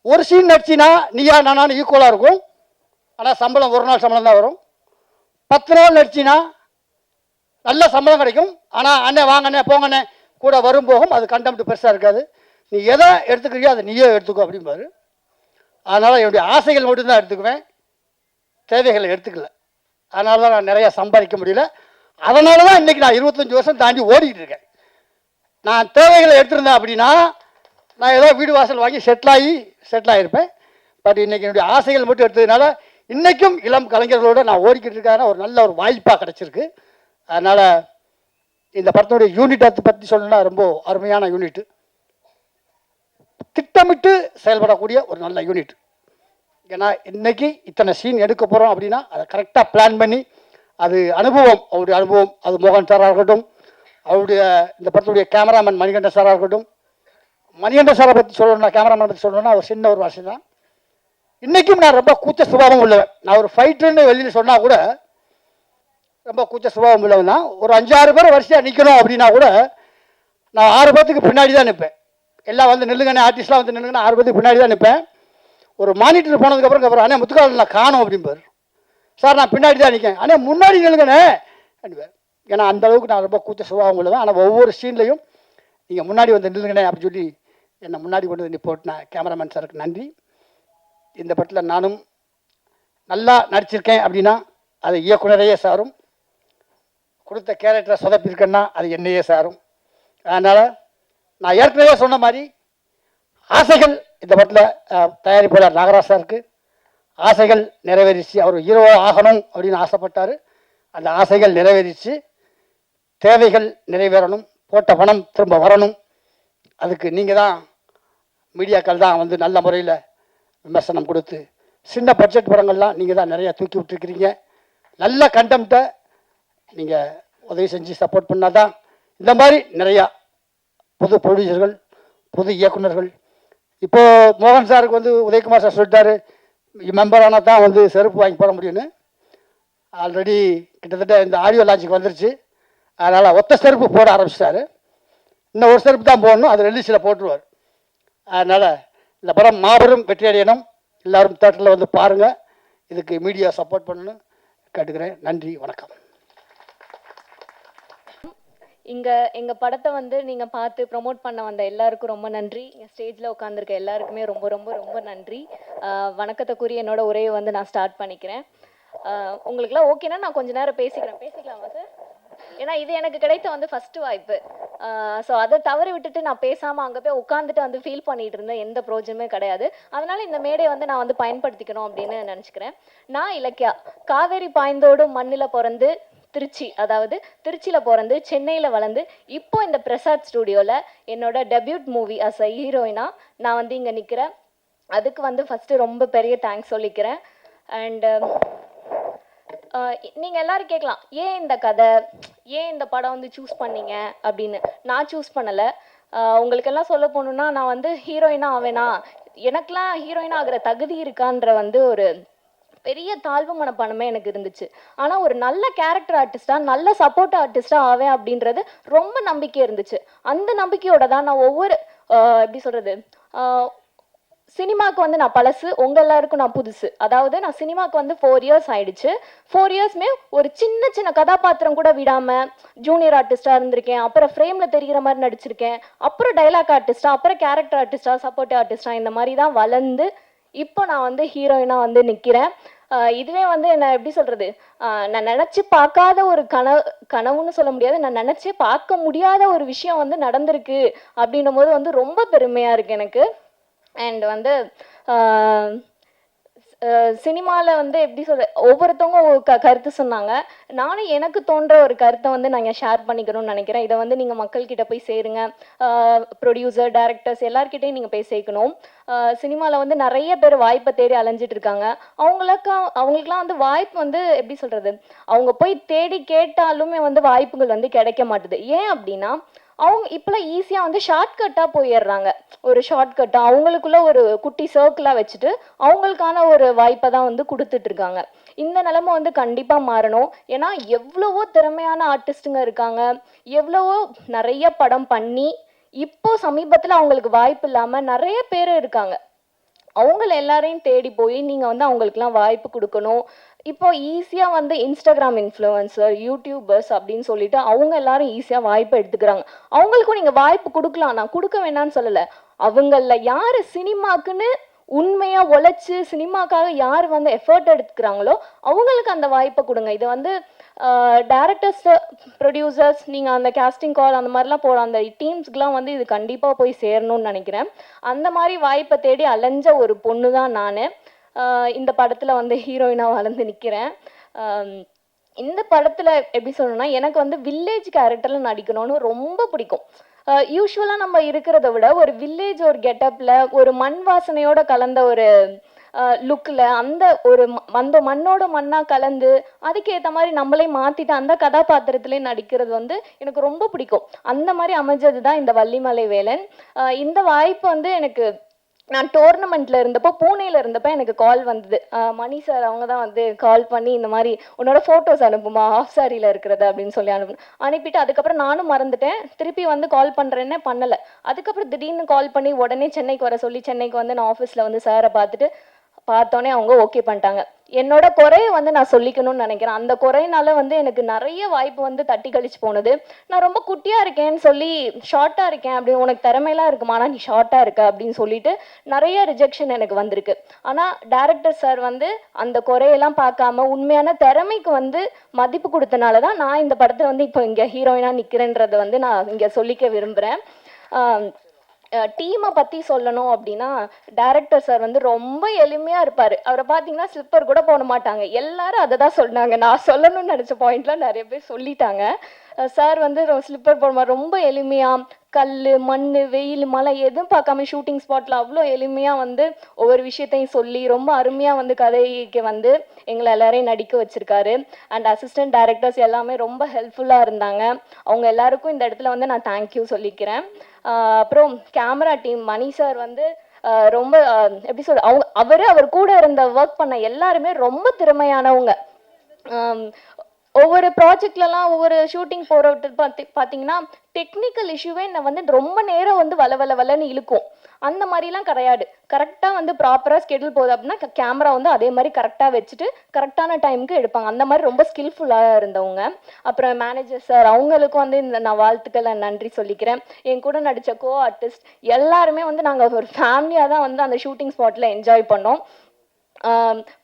ஒரு சீன் நடிச்சின்னா நீயா நானும் ஈக்குவலாக இருக்கும், ஆனால் சம்பளம் ஒரு நாள் சம்பளம் தான் வரும். 10 நாள் நடிச்சின்னா நல்ல சம்பளம் கிடைக்கும், ஆனால் அண்ணே வாங்கண்ணே போங்கண்ணே கூட வரும் போகும், அது கண்டெம்ட் பெருசாக இருக்காது. நீ எதை எடுத்துக்கிறியோ அதை நீயே எடுத்துக்கோ அப்படிம்பாரு. அதனால் என்னுடைய ஆசைகள் மட்டும்தான் எடுத்துக்குவேன், தேவைகளை எடுத்துக்கல. அதனால தான் நான் நிறையா சம்பாதிக்க முடியல. அதனால தான் இன்றைக்கி நான் 25 வருஷம் தாண்டி ஓடிக்கிட்டு இருக்கேன். நான் தேவைகளை எடுத்திருந்தேன் அப்படின்னா நான் ஏதோ வீடு வாசல் வாங்கி செட்டில் ஆகியிருப்பேன். பட் இன்றைக்கி என்னுடைய ஆசைகள் மட்டும் எடுத்ததுனால இன்றைக்கும் இளம் கலைஞர்களோடு நான் ஓடிக்கிட்டு இருக்கான ஒரு நல்ல ஒரு வாய்ப்பாக கிடச்சிருக்கு. அதனால் இந்த படத்தினுடைய யூனிட்டை பற்றி சொல்லணும்னா ரொம்ப அருமையான யூனிட்டு, திட்டமிட்டு செயல்படக்கூடிய ஒரு நல்ல யூனிட். ஏன்னா இன்றைக்கி இத்தனை சீன் எடுக்க போகிறோம் அப்படின்னா அதை கரெக்டாக பிளான் பண்ணி, அது அனுபவம், அவருடைய அனுபவம், அது மோகன் சாராக இருக்கட்டும், அவருடைய இந்த படத்துடைய கேமராமேன் மணிகண்டன் சாராக இருக்கட்டும். மணிகண்டன் சாரை பற்றி சொல்லணும்னா, கேமராமேன் பற்றி சொல்லணும்னா அவர் சின்ன ஒரு வாசி தான். இன்றைக்கும் நான் ரொம்ப கூச்ச சுபாவம் உள்ளவன். நான் ஒரு ஃபைட்டுன்னு வெளியில் சொன்னால் கூட ரொம்ப கூச்ச சுபாவம் உள்ளவன் தான். ஒரு 5-6 பேர் வரிசையாக நிற்கணும் அப்படின்னா கூட நான் 6 பேர்த்துக்கு பின்னாடி தான் நிற்பேன். எல்லாம் வந்து நில்லுங்கண்ணே, ஆர்டிஸ்ட்லாம் வந்து நில்லுங்கண்ணே, 6 பேர்த்துக்கு பின்னாடி தான் நிற்பேன். ஒரு மானிட்டர் போனதுக்கப்புறம் அண்ணே முத்துக்கால் நான் காணும் அப்படிம்பார். சார் நான் பின்னாடி தான் நிற்கேன், அண்ணே முன்னாடி நில்லுங்கண்ணே அப்படிம்பார். ஏன்னா அந்த அளவுக்கு நான் ரொம்ப கூச்ச சுபாவம் உள்ளவன். ஆனால் ஒவ்வொரு சீன்லையும் நீங்கள் முன்னாடி வந்து நில்லுங்கண்ணே அப்படின்னு சொல்லி என்னை முன்னாடி கொண்டு வந்து நிப்போட்டின கேமராமேன் சாருக்கு நன்றி. இந்த படத்தில் நானும் நல்லா நடிச்சிருக்கேன் அப்படின்னா அது இயக்குனரையே சாரும், கொடுத்த கேரக்டரை சொதப்பிருக்கேன்னா அது என்னையே சாரும். அதனால் நான் ஏற்கனவே சொன்ன மாதிரி ஆசைகள் இந்த படத்தில் தயாரிப்பாளர் நாகராஜ் சாருக்கு ஆசைகள் நிறைவேறிச்சு. அவர் ஹீரோ ஆகணும் அப்படின்னு ஆசைப்பட்டார், அந்த ஆசைகள் நிறைவேறிச்சு. தேவைகள் நிறைவேறணும், போட்ட பணம் திரும்ப வரணும். அதுக்கு நீங்கள் தான், மீடியாக்கள் தான் வந்து நல்ல முறையில் விமர்சனம் கொடுத்து, சின்ன பட்ஜெட் படங்கள்லாம் நீங்கள் தான் நிறையா தூக்கி விட்டுருக்கிறீங்க. நல்ல கண்டெம்ட்டை நீங்கள் உதவி செஞ்சு சப்போர்ட் பண்ணால் தான் இந்த மாதிரி நிறையா புது ப்ரொடியூசர்கள், புது இயக்குநர்கள். இப்போது மோகன் சாருக்கு வந்து உதயகுமார் சார் சொல்லிட்டாரு, மெம்பர் ஆனால் தான் வந்து செருப்பு வாங்கி போட முடியும்னு. ஆல்ரெடி கிட்டத்தட்ட இந்த ஆடியோ லான்ச்சுக்கு வந்துருச்சு. அதனால் ஒத்த செருப்பு போட ஆரம்பிச்சிட்டாரு. இன்னும் ஒரு செருப்பு தான் போடணும், அது ரிலீஸில் போட்டுருவார். அதனால் இந்த படம் மாபெரும் வெற்றி அடையணும். எல்லோரும் தேட்டரில் வந்து பாருங்கள். இதுக்கு மீடியா சப்போர்ட் பண்ணணும்னு கேட்டுக்கிறேன். நன்றி, வணக்கம். இங்கே எங்கள் படத்தை வந்து நீங்கள் பார்த்து ப்ரொமோட் பண்ண வந்த எல்லாருக்கும் ரொம்ப நன்றி. ஸ்டேஜில் உட்காந்துருக்க எல்லாருக்குமே ரொம்ப ரொம்ப ரொம்ப நன்றி. வணக்கத்துக்குரிய என்னோட உரையை வந்து நான் ஸ்டார்ட் பண்ணிக்கிறேன். உங்களுக்குலாம் ஓகேனா நான் கொஞ்ச நேரம் பேசிக்கலாமா சார்? ஏன்னா இது எனக்கு கிடைத்த வந்து ஃபஸ்ட்டு வாய்ப்பு. ஸோ அதை தவறி விட்டுட்டு நான் பேசாமல் அங்கே போய் உட்காந்துட்டு வந்து ஃபீல் பண்ணிகிட்டு இருந்தேன், எந்த ப்ரோஜனமே கிடையாது. அதனால் இந்த மேடையை வந்து நான் வந்து பயன்படுத்திக்கணும் அப்படின்னு நினச்சிக்கிறேன். நான் இலக்கியா, காவேரி பாய்ந்தோடும் மண்ணில் பிறந்து திருச்சியில் பிறந்து சென்னையில் வளர்ந்து இப்போ இந்த பிரசாத் ஸ்டூடியோவில் என்னோட டெபியூட் மூவி அஸ் அ ஹீரோயினாக நான் வந்து இங்கே நிற்கிறேன். அதுக்கு வந்து ஃபஸ்ட்டு ரொம்ப பெரிய தேங்க்ஸ் சொல்லிக்கிறேன். அண்டு நீங்கள் எல்லோரும் கேட்கலாம், ஏன் இந்த கதை, ஏன் இந்த படம் வந்து சூஸ் பண்ணீங்க அப்படின்னு. நான் சூஸ் பண்ணலை. உங்களுக்கெல்லாம் சொல்ல போகணுன்னா, நான் வந்து ஹீரோயினாக ஆவேனா, எனக்கெலாம் ஹீரோயினாக ஆகிற தகுதி இருக்கான்ற வந்து ஒரு பெரிய தாழ்வு மனப்பான்மை எனக்கு இருந்துச்சு. ஆனால் ஒரு நல்ல கேரக்டர் ஆர்டிஸ்டாக, நல்ல சப்போர்ட் ஆர்டிஸ்டாக ஆவேன் அப்படின்றது ரொம்ப நம்பிக்கை இருந்துச்சு. அந்த நம்பிக்கையோட தான் நான் ஒவ்வொரு எப்படி சொல்கிறது, சினிமாவுக்கு வந்து நான் பழசு, உங்கள் எல்லாருக்கும் நான் புதுசு. அதாவது நான் சினிமாவுக்கு வந்து 4 இயர்ஸ் ஆயிடுச்சு. 4 இயர்ஸ்மே ஒரு சின்ன கதாபாத்திரம் கூட விடாமல் ஜூனியர் ஆர்டிஸ்டாக இருந்திருக்கேன். அப்புறம் ஃப்ரேமில் தெரிகிற மாதிரி நடிச்சிருக்கேன். அப்புறம் டைலாக் ஆர்டிஸ்டாக, அப்புறம் கேரக்டர் ஆர்டிஸ்டாக, சப்போர்ட் ஆர்டிஸ்டாக, இந்த மாதிரி தான் வளர்ந்து இப்போ நான் வந்து ஹீரோயினாக வந்து நிற்கிறேன். இதுவே வந்து என்ன எப்படி சொல்கிறது, நான் நினச்சி பார்க்காத ஒரு கனவுன்னு சொல்ல முடியாது, நான் நினச்சி பார்க்க முடியாத ஒரு விஷயம் வந்து நடந்திருக்கு அப்படின்னும் போது வந்து ரொம்ப பெருமையாக இருக்குது எனக்கு. அண்ட் வந்து சினிமாவில் வந்து எப்படி சொல்ற, ஒவ்வொருத்தவங்க கருத்து சொன்னாங்க. நானும் எனக்கு தோன்ற ஒரு கருத்தை வந்து நாங்கள் ஷேர் பண்ணிக்கணும்னு நினைக்கிறேன். இதை வந்து நீங்கள் மக்கள்கிட்ட போய் சேருங்க. ப்ரொடியூசர், டைரக்டர்ஸ் எல்லார்கிட்டையும் நீங்கள் போய் சேர்க்கணும். சினிமாவில் வந்து நிறைய பேர் வாய்ப்பை தேடி அலைஞ்சிட்டு இருக்காங்க. அவங்களுக்குலாம் வந்து வாய்ப்பு வந்து எப்படி சொல்கிறது, அவங்க போய் தேடி கேட்டாலுமே வந்து வாய்ப்புகள் வந்து கிடைக்க மாட்டுது. ஏன் அப்படின்னா அவங்க இப்போலாம் ஈஸியாக வந்து ஷார்ட்கட்டாக போயிடுறாங்க. ஒரு ஷார்ட்கட்டாக அவங்களுக்குள்ள ஒரு குட்டி சர்க்கிளாக வச்சுட்டு அவங்களுக்கான ஒரு வாய்ப்பை தான் வந்து கொடுத்துட்ருக்காங்க. இந்த நிலைமை வந்து கண்டிப்பாக மாறணும். ஏன்னா எவ்வளவோ திறமையான ஆர்டிஸ்ட்டுங்க இருக்காங்க, எவ்வளவோ நிறைய படம் பண்ணி இப்போ சமீபத்தில் அவங்களுக்கு வாய்ப்பு இல்லாமல் நிறைய பேர் இருக்காங்க. அவங்கள எல்லாரையும் தேடி போய் நீங்கள் வந்து அவங்களுக்குலாம் வாய்ப்பு கொடுக்கணும். இப்போ ஈஸியாக வந்து இன்ஸ்டாகிராம் இன்ஃப்ளூயன்சர், யூடியூபர்ஸ் அப்படின்னு சொல்லிட்டு அவங்க எல்லாரும் ஈஸியாக வாய்ப்பு எடுத்துக்கிறாங்க. அவங்களுக்கும் நீங்கள் வாய்ப்பு கொடுக்கலாம், நான் கொடுக்க வேணான்னு சொல்லலை. அவங்கள யார் சினிமாக்குன்னு உண்மையாக உழைச்சி சினிமாக்காக யார் வந்து எஃபர்ட் எடுத்துக்கிறாங்களோ அவங்களுக்கு அந்த வாய்ப்பை கொடுங்க. இதை வந்து டேரக்டர்ஸ், ப்ரொடியூசர்ஸ், நீங்கள் அந்த கேஸ்டிங் கால் அந்த மாதிரிலாம் போகிற அந்த டீம்ஸ்க்குலாம் வந்து இது கண்டிப்பாக போய் சேரணும்னு நினைக்கிறேன். அந்த மாதிரி வாய்ப்பை தேடி அலைஞ்ச ஒரு பொண்ணு தான் நான். இந்த படத்தில் வந்து ஹீரோயினாக வளர்ந்து நிற்கிறேன். இந்த படத்தில் எப்படி சொல்லணும்னா, எனக்கு வந்து வில்லேஜ் கேரக்டரில் நடிக்கணும்னு ரொம்ப பிடிக்கும். யூஸ்வலாக நம்ம இருக்கிறத விட ஒரு வில்லேஜ், ஒரு கெட்டப்பில், ஒரு மண் வாசனையோட கலந்த ஒரு லுக்கில், அந்த மண்ணோட மண்ணாக கலந்து அதுக்கேற்ற மாதிரி நம்மளே மாற்றிட்டு அந்த கதாபாத்திரத்திலே நடிக்கிறது வந்து எனக்கு ரொம்ப பிடிக்கும். அந்த மாதிரி அமைஞ்சது தான் இந்த வள்ளிமலை வேலன். இந்த வாய்ப்பு வந்து எனக்கு நான் டோர்னமெண்ட்டில் இருந்தப்போ, பூனேயில் இருந்தப்போ எனக்கு கால் வந்தது. மணி சார் அவங்க தான் வந்து கால் பண்ணி இந்த மாதிரி உன்னோட ஃபோட்டோஸ் அனுப்புமா ஆஃப் சாரியில் இருக்கிறது அப்படின்னு சொல்லி அனுப்பிட்டு அதுக்கப்புறம் நானும் மறந்துட்டேன். திருப்பி வந்து கால் பண்ணுறேன்னே பண்ணலை. அதுக்கப்புறம் திடீர்னு கால் பண்ணி உடனே சென்னைக்கு வர சொல்லி சென்னைக்கு வந்து நான் ஆஃபீஸில் வந்து சாரை பார்த்தோன்னே அவங்க ஓகே பண்ணிட்டாங்க. என்னோட குறையை வந்து நான் சொல்லிக்கணும்னு நினைக்கிறேன். அந்த குறையினால வந்து எனக்கு நிறைய வாய்ப்பு வந்து தட்டி கழிச்சு போனது. நான் ரொம்ப குட்டியாக இருக்கேன்னு சொல்லி, ஷார்ட்டாக இருக்கேன் அப்படின்னு, உனக்கு திறமையெல்லாம் இருக்குமா ஆனால் நீ ஷார்ட்டாக இருக்க அப்படின்னு சொல்லிட்டு நிறைய ரிஜெக்ஷன் எனக்கு வந்திருக்கு. ஆனால் டேரக்டர் சார் வந்து அந்த குறையெல்லாம் பார்க்காம உண்மையான திறமைக்கு வந்து மதிப்பு கொடுத்தனால தான் நான் இந்த படத்தில் வந்து இப்போ இங்கே ஹீரோயினாக நிற்கிறேன்றதை வந்து நான் இங்கே சொல்லிக்க விரும்புகிறேன். டீமை பற்றி சொல்லணும் அப்படின்னா, டேரக்டர் சார் வந்து ரொம்ப எளிமையாக இருப்பார். அவரை பார்த்தீங்கன்னா ஸ்லிப்பர் கூட போட மாட்டாங்க. எல்லாரும் அதை தான் சொன்னாங்க. நான் சொல்லணும்னு நினச்ச பாயிண்ட்லாம் நிறைய பேர் சொல்லிட்டாங்க. சார் வந்து ஸ்லிப்பர் போட ரொம்ப எளிமையாக கல், மண், வெயில், மழை எதுவும் பார்க்காம ஷூட்டிங் ஸ்பாட்டில் அவ்வளோ எளிமையாக வந்து ஒவ்வொரு விஷயத்தையும் சொல்லி ரொம்ப அருமையாக வந்து கதைக்கு வந்து எங்களை எல்லாரையும் நடிக்க வச்சுருக்காரு. அண்ட் அசிஸ்டன்ட் டைரக்டர்ஸ் எல்லாமே ரொம்ப ஹெல்ப்ஃபுல்லாக இருந்தாங்க. அவங்க எல்லாருக்கும் இந்த இடத்துல வந்து நான் தேங்க்யூ சொல்லிக்கிறேன். அப்புறம் கேமரா டீம், மணி சார் வந்து ரொம்ப எப்படி சொல்ற, அவர் கூட இருந்த ஒர்க் பண்ண எல்லாருமே ரொம்ப திறமையானவங்க. ஒவ்வொரு ப்ராஜெக்ட்லலாம் ஒவ்வொரு ஷூட்டிங் போகிற பார்த்தீங்கன்னா டெக்னிக்கல் இஷ்யூவே என்னை வந்து ரொம்ப நேரம் வந்து வளன்னு இழுக்கும். அந்த மாதிரிலாம் கிடையாது. கரெக்டாக வந்து ப்ராப்பராக ஸ்கெடியூல் போகுது அப்படின்னா கேமரா வந்து அதே மாதிரி கரெக்டாக வச்சுட்டு கரெக்டான டைமுக்கு எடுப்பாங்க. அந்த மாதிரி ரொம்ப ஸ்கில்ஃபுல்லாக இருந்தவங்க. அப்புறம் மேனேஜர் சார் அவங்களுக்கும் வந்து நான் வாழ்த்துக்களை நன்றி சொல்லிக்கிறேன். என் கூட நடித்த கோ ஆர்டிஸ்ட் எல்லாருமே வந்து நாங்கள் ஒரு ஃபேமிலியாக தான் வந்து அந்த ஷூட்டிங் ஸ்பாட்டில் என்ஜாய் பண்ணோம்.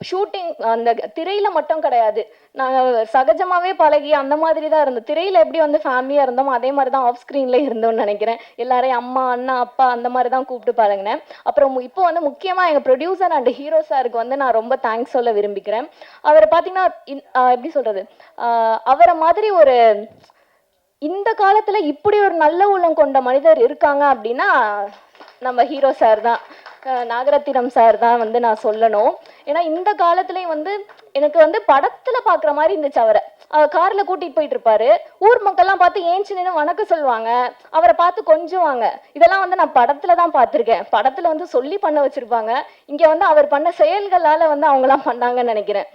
ஷூட்டிங் அந்த திரையில் மட்டும் கிடையாது, நாங்கள் சகஜமாகவே பழகி அந்த மாதிரி தான் இருந்தோம். திரையில் எப்படி வந்து ஃபேமிலியாக இருந்தோமோ அதே மாதிரி தான் ஆஃப் ஸ்க்ரீனில் இருந்தோம்னு நினைக்கிறேன். எல்லாரையும் அம்மா, அண்ணா, அப்பா அந்த மாதிரி தான் கூப்பிட்டு பழகினேன். அப்புறம் இப்போ வந்து முக்கியமாக எங்கள் ப்ரொடியூசர் அண்ட் ஹீரோ சாருக்கு வந்து நான் ரொம்ப தேங்க்ஸ் சொல்ல விரும்பிக்கிறேன். அவரை பார்த்தீங்கன்னா எப்படி சொல்கிறது, அவரை மாதிரி ஒரு இந்த காலத்தில் இப்படி ஒரு நல்ல உள்ளம் கொண்ட மனிதர் இருக்காங்க அப்படின்னா நம்ம ஹீரோ சார் தான், நாகரத்தினம் சார் தான் வந்து நான் சொல்லணும். ஏன்னா இந்த காலத்துலேயும் வந்து எனக்கு வந்து படத்தில் பார்க்குற மாதிரி இருந்துச்சு. அவரை காரில் கூட்டிகிட்டு போயிட்டு இருப்பாரு. ஊர் மக்கள்லாம் பார்த்து ஏஞ்சி நின்று வணக்கம் சொல்லுவாங்க, அவரை பார்த்து கொஞ்சுவாங்க. இதெல்லாம் வந்து நான் படத்தில் தான் பார்த்துருக்கேன். படத்தில் வந்து சொல்லி பண்ண வச்சுருப்பாங்க. இங்கே வந்து அவர் பண்ண செயல்களால் வந்து அவங்களாம் பண்ணாங்கன்னு நினைக்கிறேன்.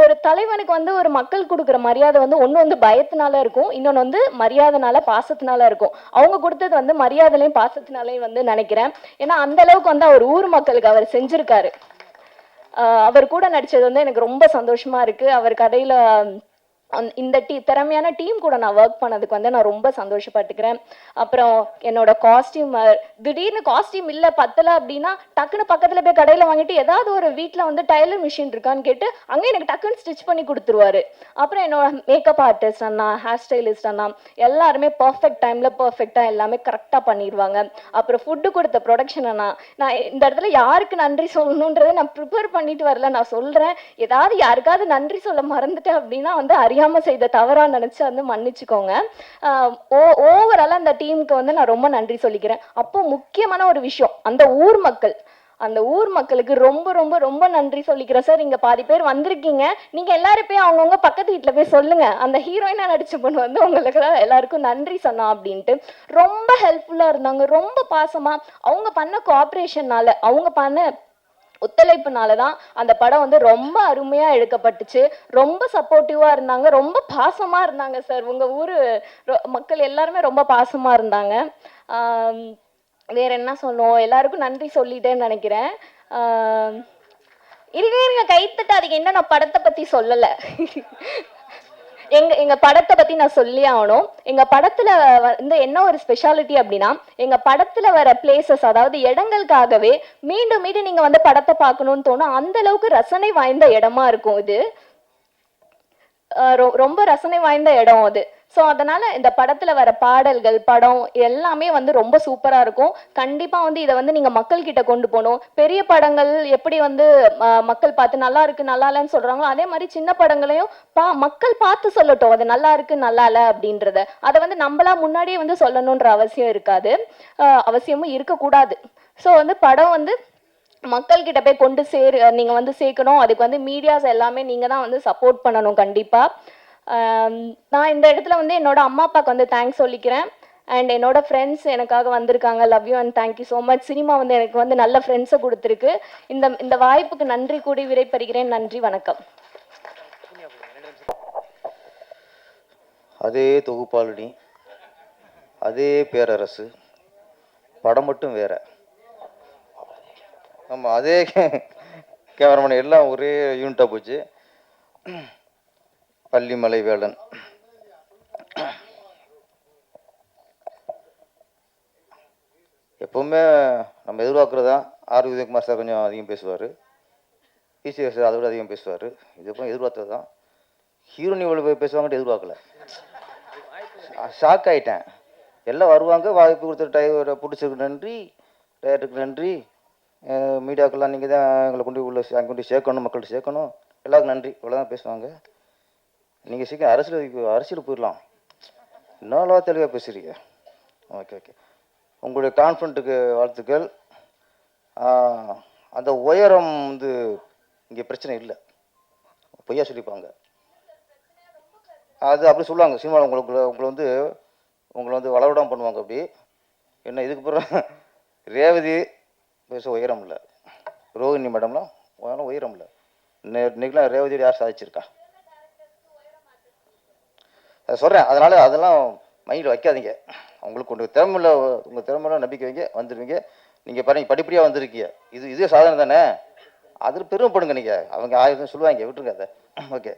ஒரு தலைவனுக்கு வந்து ஒரு மக்கள் கொடுக்குற மரியாதை வந்து ஒன்று வந்து பயத்தினால இருக்கும், இன்னொன்று வந்து மரியாதைனால, பாசத்தினால இருக்கும். அவங்க கொடுத்தது வந்து மரியாதையிலையும் பாசத்தினாலையும் வந்து நினைக்கிறேன். ஏன்னா அந்த அளவுக்கு வந்து அவர் ஊர் மக்களுக்கு அவர் செஞ்சுருக்காரு. அவர் கூட நடித்தது வந்து எனக்கு ரொம்ப சந்தோஷமா இருக்கு. அவர் கதையில் இந்த திறமையான டீம் கூட நான் ஒர்க் பண்ணதுக்கு வந்து நான் ரொம்ப சந்தோஷப்பட்டுக்கிறேன். அப்புறம் என்னோட காஸ்டியூமர், திடீர்னு காஸ்டியூம் இல்லை பத்தலை அப்படின்னா டக்குன்னு பக்கத்தில் போய் கடையில் வாங்கிட்டு ஏதாவது ஒரு வீட்டில் வந்து டைலர் மிஷின் இருக்கான்னு கேட்டு அங்கே எனக்கு டக்குன்னு ஸ்டிச் பண்ணி கொடுத்துருவாரு. அப்புறம் என்னோட மேக்கப் ஆர்டிஸ்ட் அண்ணா, ஹேர் ஸ்டைலிஸ்ட் அண்ணா எல்லாருமே பர்ஃபெக்ட் டைமில் பர்ஃபெக்டாக எல்லாமே கரெக்டாக பண்ணிடுவாங்க. அப்புறம் ஃபுட்டு கொடுத்த ப்ரொடக்ஷன் அண்ணா, நான் இந்த இடத்துல யாருக்கு நன்றி சொல்லணுன்றதை நான் ப்ரிப்பேர் பண்ணிட்டு வரல, நான் சொல்கிறேன். ஏதாவது யாருக்காவது நன்றி சொல்ல மறந்துட்டேன் அப்படின்னா வந்து அறியாமல் செய்த தவறாக நினச்சி வந்து மன்னிச்சுக்கோங்க. ஓவராலாக அந்த டீமுக்கு வந்து நான் ரொம்ப நன்றி சொல்லிக்கிறேன். அப்போ முக்கியமான ஒரு விஷயம், அந்த ஊர் மக்கள் அந்த ஊர் மக்களுக்கு ரொம்ப ரொம்ப ரொம்ப நன்றி சொல்லிக்கிறேன் சார். இங்கே பாதி பேர் வந்திருக்கீங்க, நீங்கள் எல்லாரும் போய் அவங்கவுங்க பக்கத்து வீட்டில் போய் சொல்லுங்கள், அந்த ஹீரோயினாக நடிச்ச பொண்ணு வந்து உங்களுக்கெல்லாம் எல்லாருக்கும் நன்றி சொன்னா அப்படின்ட்டு. ரொம்ப ஹெல்ப்ஃபுல்லாக இருந்தாங்க, ரொம்ப பாசமாக. அவங்க பண்ண கோஆப்ரேஷன்னால, அவங்க பண்ண ஒத்துழைப்புனால தான் அந்த படம் வந்து ரொம்ப அருமையாக எடுக்கப்பட்டுச்சு. ரொம்ப சப்போர்ட்டிவாக இருந்தாங்க, ரொம்ப பாசமாக இருந்தாங்க சார். உங்கள் ஊர் மக்கள் எல்லாருமே ரொம்ப பாசமாக இருந்தாங்க. வேற என்ன சொல்லுவோம், எல்லாருக்கும் நன்றி சொல்லிட்டேன்னு நினைக்கிறேன். இருங்க கை தட்டாதீங்க, இன்னும் நான் படத்தை பற்றி சொல்லலை. எங்க படத்தை பத்தி நான் சொல்லி ஆகணும். எங்க படத்துல வந்து என்ன ஒரு ஸ்பெஷாலிட்டி அப்படின்னா, எங்க படத்துல வர பிளேசஸ், அதாவது இடங்களுக்காகவே மீண்டும் மீண்டும் நீங்க வந்து படத்தை பார்க்கணும்னு தோணும். அந்த அளவுக்கு ரசனை வாய்ந்த இடமா இருக்கும் இது. ரொம்ப ரசனை வாய்ந்த இடம் அது. ஸோ அதனால இந்த படத்துல வர பாடல்கள், படம் எல்லாமே வந்து ரொம்ப சூப்பரா இருக்கும். கண்டிப்பா வந்து இதை வந்து நீங்க மக்கள் கிட்ட கொண்டு போகணும். பெரிய படங்கள் எப்படி வந்து மக்கள் பார்த்து நல்லா இருக்கு நல்லா இல்லைன்னு சொல்றாங்களோ, அதே மாதிரி சின்ன படங்களையும் மக்கள் பார்த்து சொல்லட்டும் அது நல்லா இருக்கு நல்லா இல்லை அப்படின்றத. அதை வந்து நம்மளா முன்னாடியே வந்து சொல்லணுன்ற அவசியம் இருக்காது, அவசியமும் இருக்கக்கூடாது. ஸோ வந்து படம் வந்து மக்கள்கிட்ட போய் கொண்டு நீங்கள் வந்து சேர்க்கணும். அதுக்கு வந்து மீடியாஸ் எல்லாமே நீங்கள் தான் வந்து சப்போர்ட் பண்ணணும் கண்டிப்பாக. நான் இந்த இடத்துல வந்து என்னோட அம்மா அப்பாவுக்கு வந்து தேங்க்ஸ் சொல்லிக்கிறேன். அண்ட் என்னோட ஃப்ரெண்ட்ஸ் எனக்காக வந்திருக்காங்க. Love you and thank you so much. Cinema வந்து எனக்கு வந்து நல்ல ஃப்ரெண்ட்ஸை கொடுத்துருக்கு. இந்த வாய்ப்புக்கு நன்றி கூடி விடைபெறுகிறேன். நன்றி, வணக்கம். அதே தொகுப்பாளினி, அதே பேரரசு, படம் மட்டும் வேற. ஆமாம், அதே கேமராமேன், எல்லாம் ஒரே யூனிட்டாக போச்சு. பள்ளிமலை வேலன், எப்போவுமே நம்ம எதிர்பார்க்குறது தான். ஆர் உதயகுமார் சார் கொஞ்சம் அதிகம் பேசுவார், பிசிஆர் சார் அதை விட அதிகம் பேசுவார். இது எப்போ எதிர்பார்த்தது தான். ஹீரோனி இவ்வளோ பேசுவாங்கன்ட்டு எதிர்பார்க்கல, ஷாக் ஆகிட்டேன். எல்லாம் வருவாங்க, வாய்ப்பு கொடுத்த பிடிச்சதுக்கு நன்றி, டைரக்டருக்கு நன்றி, மீடியாக்கெல்லாம் நீங்கள் தான் எங்களை அங்கே கொண்டு சேர்க்கணும், மக்கள்கிட்ட சேர்க்கணும், எல்லாருக்கும் நன்றி, இவ்வளோதான் பேசுவாங்க. நீங்கள் சீக்கிரம் அரசியல் போயிடலாம், இன்னொரு தெளிவாக பேசுகிறீங்க. ஓகே, உங்களுடைய கான்ஃபிடண்ட்டுக்கு வாழ்த்துக்கள். அந்த உயரம் வந்து இங்கே பிரச்சனை இல்லை, பொய்யா சொல்லிப்பாங்க. அது அப்படி சொல்லுவாங்க சினிமாவில். உங்களை வந்து வளவிடாமல் பண்ணுவாங்க. அப்படி என்ன இதுக்கு பிறகு ரேவதி பேச உயரம் இல்லை, ரோஹிணி மேடம்லாம் உயரம் இல்லை. இன்னைக்கெலாம் ரேவதியோட யார் சாதிச்சிருக்கா? அதை சொல்கிறேன். அதெல்லாம் மைண்டில் வைக்காதீங்க. உங்களுக்கு உங்கள் திறமையில் நம்பிக்கை வைங்க, வந்துடுவீங்க. நீங்கள் பாருங்கள், படிப்படியாக வந்திருக்கீங்க. இதே சாதனை தானே, அதில் பெருமைப்படுங்க. நீங்கள் அவங்க 1000 சொல்லுவாங்க, விட்டுருங்க அதை. ஓகே,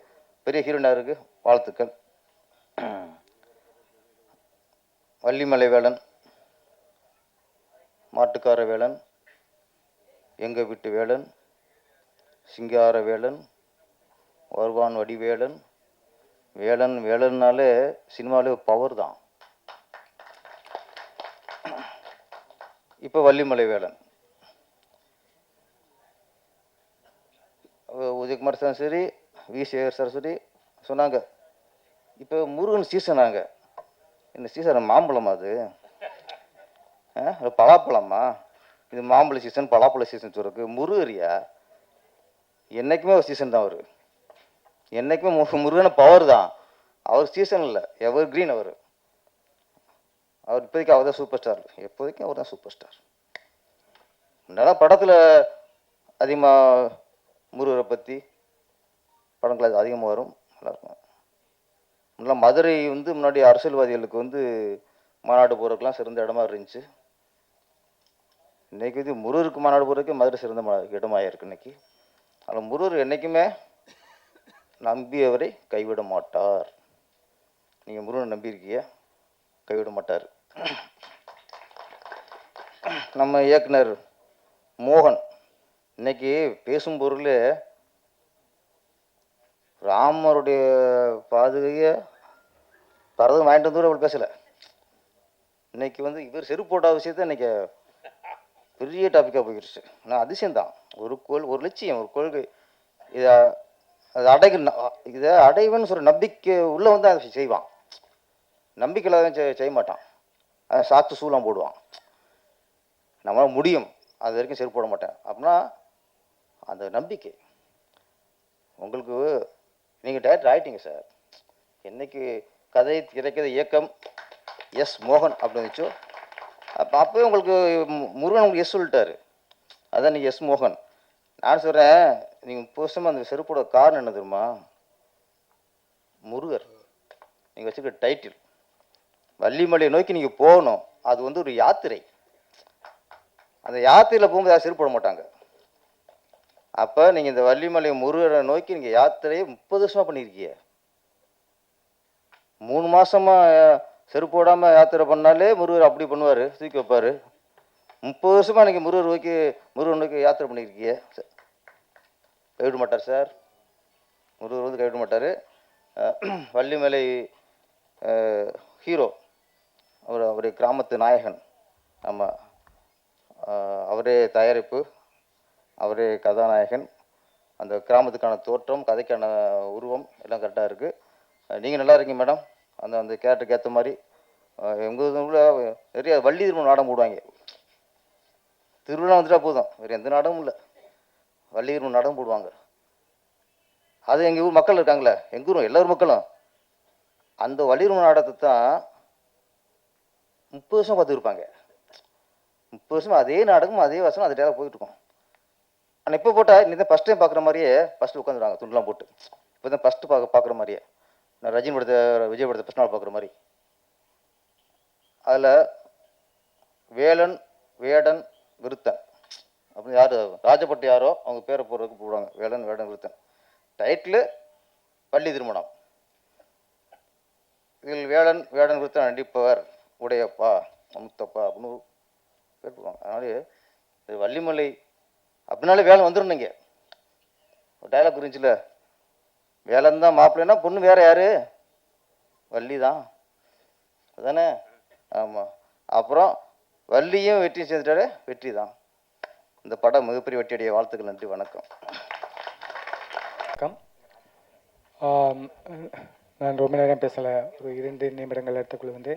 பெரிய ஹீரோனாக இருக்குது, வாழ்த்துக்கள். வள்ளிமலை வேலன், மாட்டுக்கார வேலன், எங்கள் வீட்டு வேலன், சிங்கார வேலன், வருவான் வடிவேலன். வேலன்னாலே சினிமாவிலே பவர் தான். இப்போ வள்ளிமலை வேலன், உதயகுமார் சார் சரி, விசிஆர் சார் சரி சொன்னாங்க. இப்போ முருகன் சீசனாங்க. இந்த சீசன் மாம்பழமா? அது பலாப்பழமா? இது மாம்பழ சீசன், பலாப்பழ சீசன் சொல்றதுக்கு முருகரியா? என்றைக்குமே ஒரு சீசன் தான் அவர். என்றைக்குமே முருகன பவர் தான். அவர் சீசன் இல்லை, எவர் கிரீன் அவர். இப்போதைக்கு அவர் தான் சூப்பர் ஸ்டார். எப்போதைக்கும் அவர் தான் சூப்பர் ஸ்டார். நல்லா படத்தில் அதிகமாக முருகரை பற்றி படங்கள் அதிகமாக வரும், நல்லாயிருக்கும். நல்லா மதுரை வந்து முன்னாடி அரசியல்வாதிகளுக்கு வந்து மாநாடு போகிறதுக்கெலாம் சிறந்த இடமா இருந்துச்சு. இன்றைக்கி வந்து முருகருக்கு மாநாடு போகிறதுக்கு மதுரை சிறந்த இடமாக இருக்குது இன்றைக்கி. அதில் முருகர் என்றைக்குமே நம்பியவரை கைவிட மாட்டார். நீங்கள் முருகனை நம்பியிருக்கீங்க, கைவிட மாட்டார். நம்ம இயக்குனர் மோகன் இன்னைக்கு பேசும் பொருள் ராமருடைய பாதுகையை பரதம் வாங்கிட்டு வந்து அவள் பேசலை. இன்னைக்கு வந்து இவர் செருப்பு போட்ட விஷயத்த இன்னைக்கு பெரிய டாப்பிக்காக போயிடுச்சு. ஆனால் அதிசயம்தான். ஒரு லட்சியம், ஒரு கொள்கை, இதை அடைவன்னு சொல்கிற நம்பிக்கை உள்ளே வந்து அதை செய்வான். நம்பிக்கையில் செய்ய மாட்டான். அதை சாத்து சூழலாம் போடுவான். நம்மளால் முடியும், அது வரைக்கும் செருப்பு போட மாட்டேன். அப்படின்னா அந்த நம்பிக்கை உங்களுக்கு, நீங்கள் டைரக்டர் ஆகிட்டீங்க சார். என்னைக்கு கதை திரைக்கதை இயக்கம் எஸ் மோகன் அப்படின்னு இருந்துச்சோ அப்போவே உங்களுக்கு முருகன் உங்களுக்கு எஸ் சொல்லிட்டாரு. அதான் நீங்கள் எஸ் மோகன். நான் சொல்கிறேன், நீங்கள் 30 வருஷமாக அந்த செருப்போட காரணம் என்ன தெரியுமா? முருகர். நீங்கள் வச்சுருக்க டைட்டில் வள்ளிமலையை நோக்கி நீங்கள் போகணும். அது வந்து ஒரு யாத்திரை. அந்த யாத்திரையில் போகும்போது யாரும் செருப்பு போட மாட்டாங்க. அப்போ நீங்கள் இந்த வள்ளிமலை முருகரை நோக்கி நீங்கள் யாத்திரையை 30 வருஷமாக பண்ணியிருக்கீங்க. 3 மாதமாக செருப்பு போடாமல் யாத்திரை பண்ணாலே முருகர் அப்படி பண்ணுவார், தூக்கி வைப்பார். 30 வருஷமாக நீங்கள் முருகர் நோக்கி யாத்திரை பண்ணியிருக்கீங்க. கைவிட மாட்டார் சார். முருகர் வந்து கைவிட மாட்டார். வள்ளிமலை ஹீரோ அவருடைய கிராமத்து நாயகன். ஆமாம், அவரே தயாரிப்பு, அவரே கதாநாயகன். அந்த கிராமத்துக்கான தோற்றம், கதைக்கான உருவம் எல்லாம் கரெக்டாக இருக்குது. நீங்கள் நல்லா இருக்கீங்க மேடம். அந்த கேரக்டருக்கு ஏற்ற மாதிரி எங்கள் ஊரில் நிறைய வள்ளி திருமணம் நாடகம் போடுவாங்க. திருவிழா வந்துட்டா போதும், வேறு எந்த நாடகமும் இல்லை, வள்ளி திருமணம் நாடகம் போடுவாங்க. அது எங்கள் ஊர் மக்கள் இருக்காங்களே, எங்கள் ஊரும் எல்லாரும் மக்களும் அந்த வள்ளி திருமண நாடகத்தை தான் 30 வருஷம் பார்த்துருப்பாங்க. 30 வருஷம் அதே நாடகம், அதே வருஷம் அதே டேலாக் போயிட்டுருக்கோம். ஆனால் இப்போ போட்டால் நீ தான் ஃபஸ்ட் டைம் பார்க்குற மாதிரியே ஃபஸ்ட்டு உட்காந்துருவாங்க துண்டுலாம் போட்டு. இப்போ தான் ஃபஸ்ட்டு பார்க்குற மாதிரியே, நான் ரஜினி படத்தை விஜய் படத்தை ஃபஸ்ட் நாள் பார்க்குற மாதிரி. அதில் வேலன் வேடன் விருத்தன் அப்படின்னு யார் ராஜபட்டு யாரோ அவங்க பேரை போடுறதுக்கு போடுவாங்க. வேலன் வேடன் விருத்தன். டைட்டில் வள்ளி திருமணம். இதில் வேலன் வேடன் விருத்தன் நடிப்பவர் உடையப்பா முத்தப்பா அப்படின்னு பேர் போடுவாங்க. அதனாலே இது வள்ளிமலை அப்படின்னாலே வேலை வந்துடணுங்க. ஒரு டைலாக் புரிஞ்சுல, வேலன் தான் மாப்பிள்ளைன்னா பொண்ணு வேற யாரு? வள்ளி தான், அதானே? ஆமாம். அப்புறம் வள்ளியும் வெற்றியும் சேர்ந்துட்டாரு, வெற்றி தான். இந்த படம் மிகப்பெரிய வெற்றியடைய வாழ்த்துக்கள். நன்றி, வணக்கம். வணக்கம். நான் ரொம்ப நேரம் பேசலை, ஒரு 2 நிமிடங்கள் எடுத்துக்கொள்வது.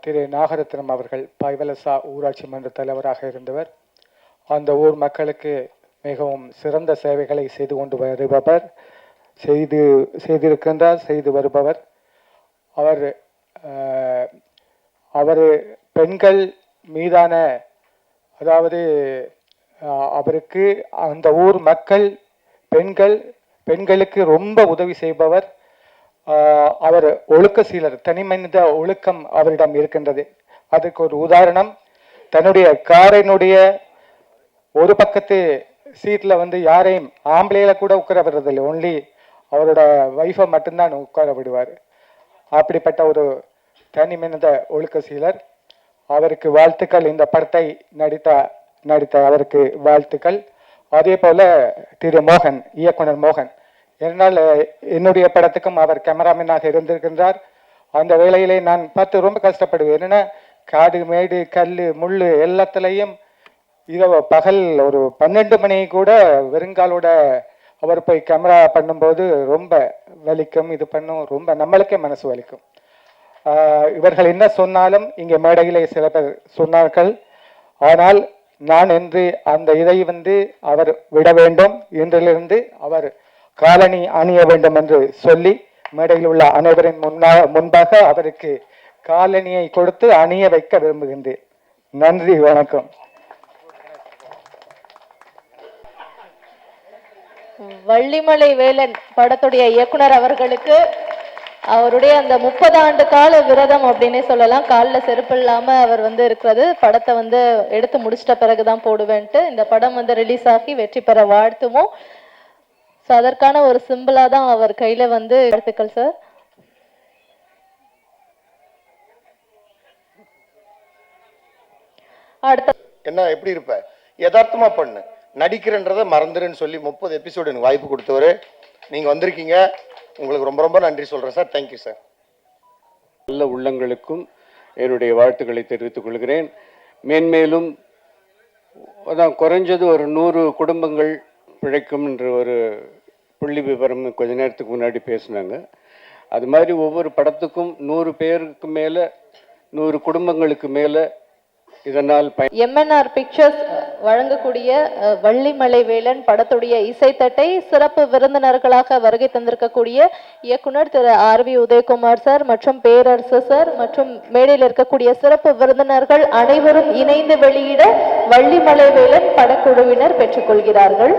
திரு நாகரத்னம் அவர்கள் பைவலசா ஊராட்சி மன்ற தலைவராக இருந்தவர். அந்த ஊர் மக்களுக்கு மிகவும் சிறந்த சேவைகளை செய்து கொண்டு வருபவர், செய்திருக்கின்றார், செய்து வருபவர். அவர் பெண்கள் மீதான, அதாவது அவருக்கு அந்த ஊர் மக்கள் பெண்களுக்கு ரொம்ப உதவி செய்பவர். அவர் ஒழுக்க சீலர், தனிமனித ஒழுக்கம் அவரிடம் இருக்கின்றது. அதுக்கு ஒரு உதாரணம், தன்னுடைய காரினுடைய ஒரு பக்கத்து சீட்டில் வந்து யாரையும் ஆம்பளையில கூட உட்கார விடுறதில்லை, ஒன்லி அவரோட ஒய்ஃபை மட்டும்தான் உட்கார விடுவார். அப்படிப்பட்ட ஒரு தனிமனித ஒழுக்க சீலர். அவருக்கு வாழ்த்துக்கள். இந்த படத்தை நடித்த அவருக்கு வாழ்த்துக்கள். அதே போல திரு மோகன், இயக்குனர் மோகன், என்னால் என்னுடைய படத்துக்கும் அவர் கேமராமேனாக இருந்திருக்கின்றார். அந்த வேளையிலே நான் பார்த்து ரொம்ப கஷ்டப்படுவேன். என்னென்னா காடு மேடு கல் முள் எல்லாத்துலேயும் இரவு பகல் ஒரு 12 மணி கூட வெறுங்காலோட அவர் போய் கேமரா பண்ணும்போது ரொம்ப வலிக்கும், இது பண்ணும், ரொம்ப நம்மளுக்கே மனசு வலிக்கும். இவர்கள் என்ன சொன்னாலும் இங்கே மேடையிலே சில பேர் சொன்னார்கள். ஆனால் நான் என்று அந்த இதை வந்து அவர் விட வேண்டும், இன்றிலிருந்து அவர் காலணி அணிய வேண்டும் என்று சொல்லி மேடையில் உள்ள அனைவரின் முன்பாக அவருக்கு காலணியை கொடுத்து அணிய வைக்க விரும்புகின்றேன். நன்றி, வணக்கம். வள்ளிமலை வேலன் படத்துடைய இயக்குனர் அவர்களுக்கு அவருடைய அந்த 30 ஆண்டு கால விரதம் அப்படின்னே சொல்லலாம். காலில் செருப்பு இல்லாம அவர் வந்து இருக்கிறது, படத்தை வந்து எடுத்து முடிச்சிட்ட பிறகுதான் போடுவேன்ட்டு. இந்த படம் வந்து ரிலீஸ் ஆகி வெற்றி பெற வாழ்த்துவோம். ஸோ அதற்கான ஒரு சிம்பிளா தான் அவர் கையில வந்து வாழ்த்துக்கள் சார். அடுத்த என்ன எப்படி இருப்ப, யதார்த்தமா பண்ணு, நடிக்கிறன்றதை மறந்துருன்னு சொல்லி 30 எபிசோடு எனக்கு வாய்ப்பு கொடுத்தவர் நீங்கள் வந்திருக்கீங்க. உங்களுக்கு ரொம்ப ரொம்ப நன்றி சொல்கிறேன் சார். Thank you sir. நல்ல உள்ளங்களுக்கும் என்னுடைய வாழ்த்துக்களை தெரிவித்துக் கொள்கிறேன். மேன்மேலும் அதான் குறைஞ்சது ஒரு 100 குடும்பங்கள் பிழைக்கும் என்ற ஒரு புள்ளி விவரம் கொஞ்ச நேரத்துக்கு முன்னாடி பேசினாங்க. அது மாதிரி ஒவ்வொரு படத்துக்கும் 100 பேருக்கு மேலே 100 குடும்பங்களுக்கு மேலே இதனால் எம்என்ஆர் பிக்சர்ஸ் வழங்கக்கூடிய வள்ளிமலை வேலன் படத்துடைய இசைத்தட்டை சிறப்பு விருந்தினர்களாக வருகை தந்திருக்கக்கூடிய இயக்குனர் திரு ஆர்வி உதயகுமார் சார் மற்றும் பேரரசு சார் மற்றும் மேடையில் இருக்கக்கூடிய சிறப்பு விருந்தினர்கள் அனைவரும் இணைந்து வெளியிட வள்ளிமலை வேலன் படக்குழுவினர் பெற்றுக்கொள்கிறார்கள்.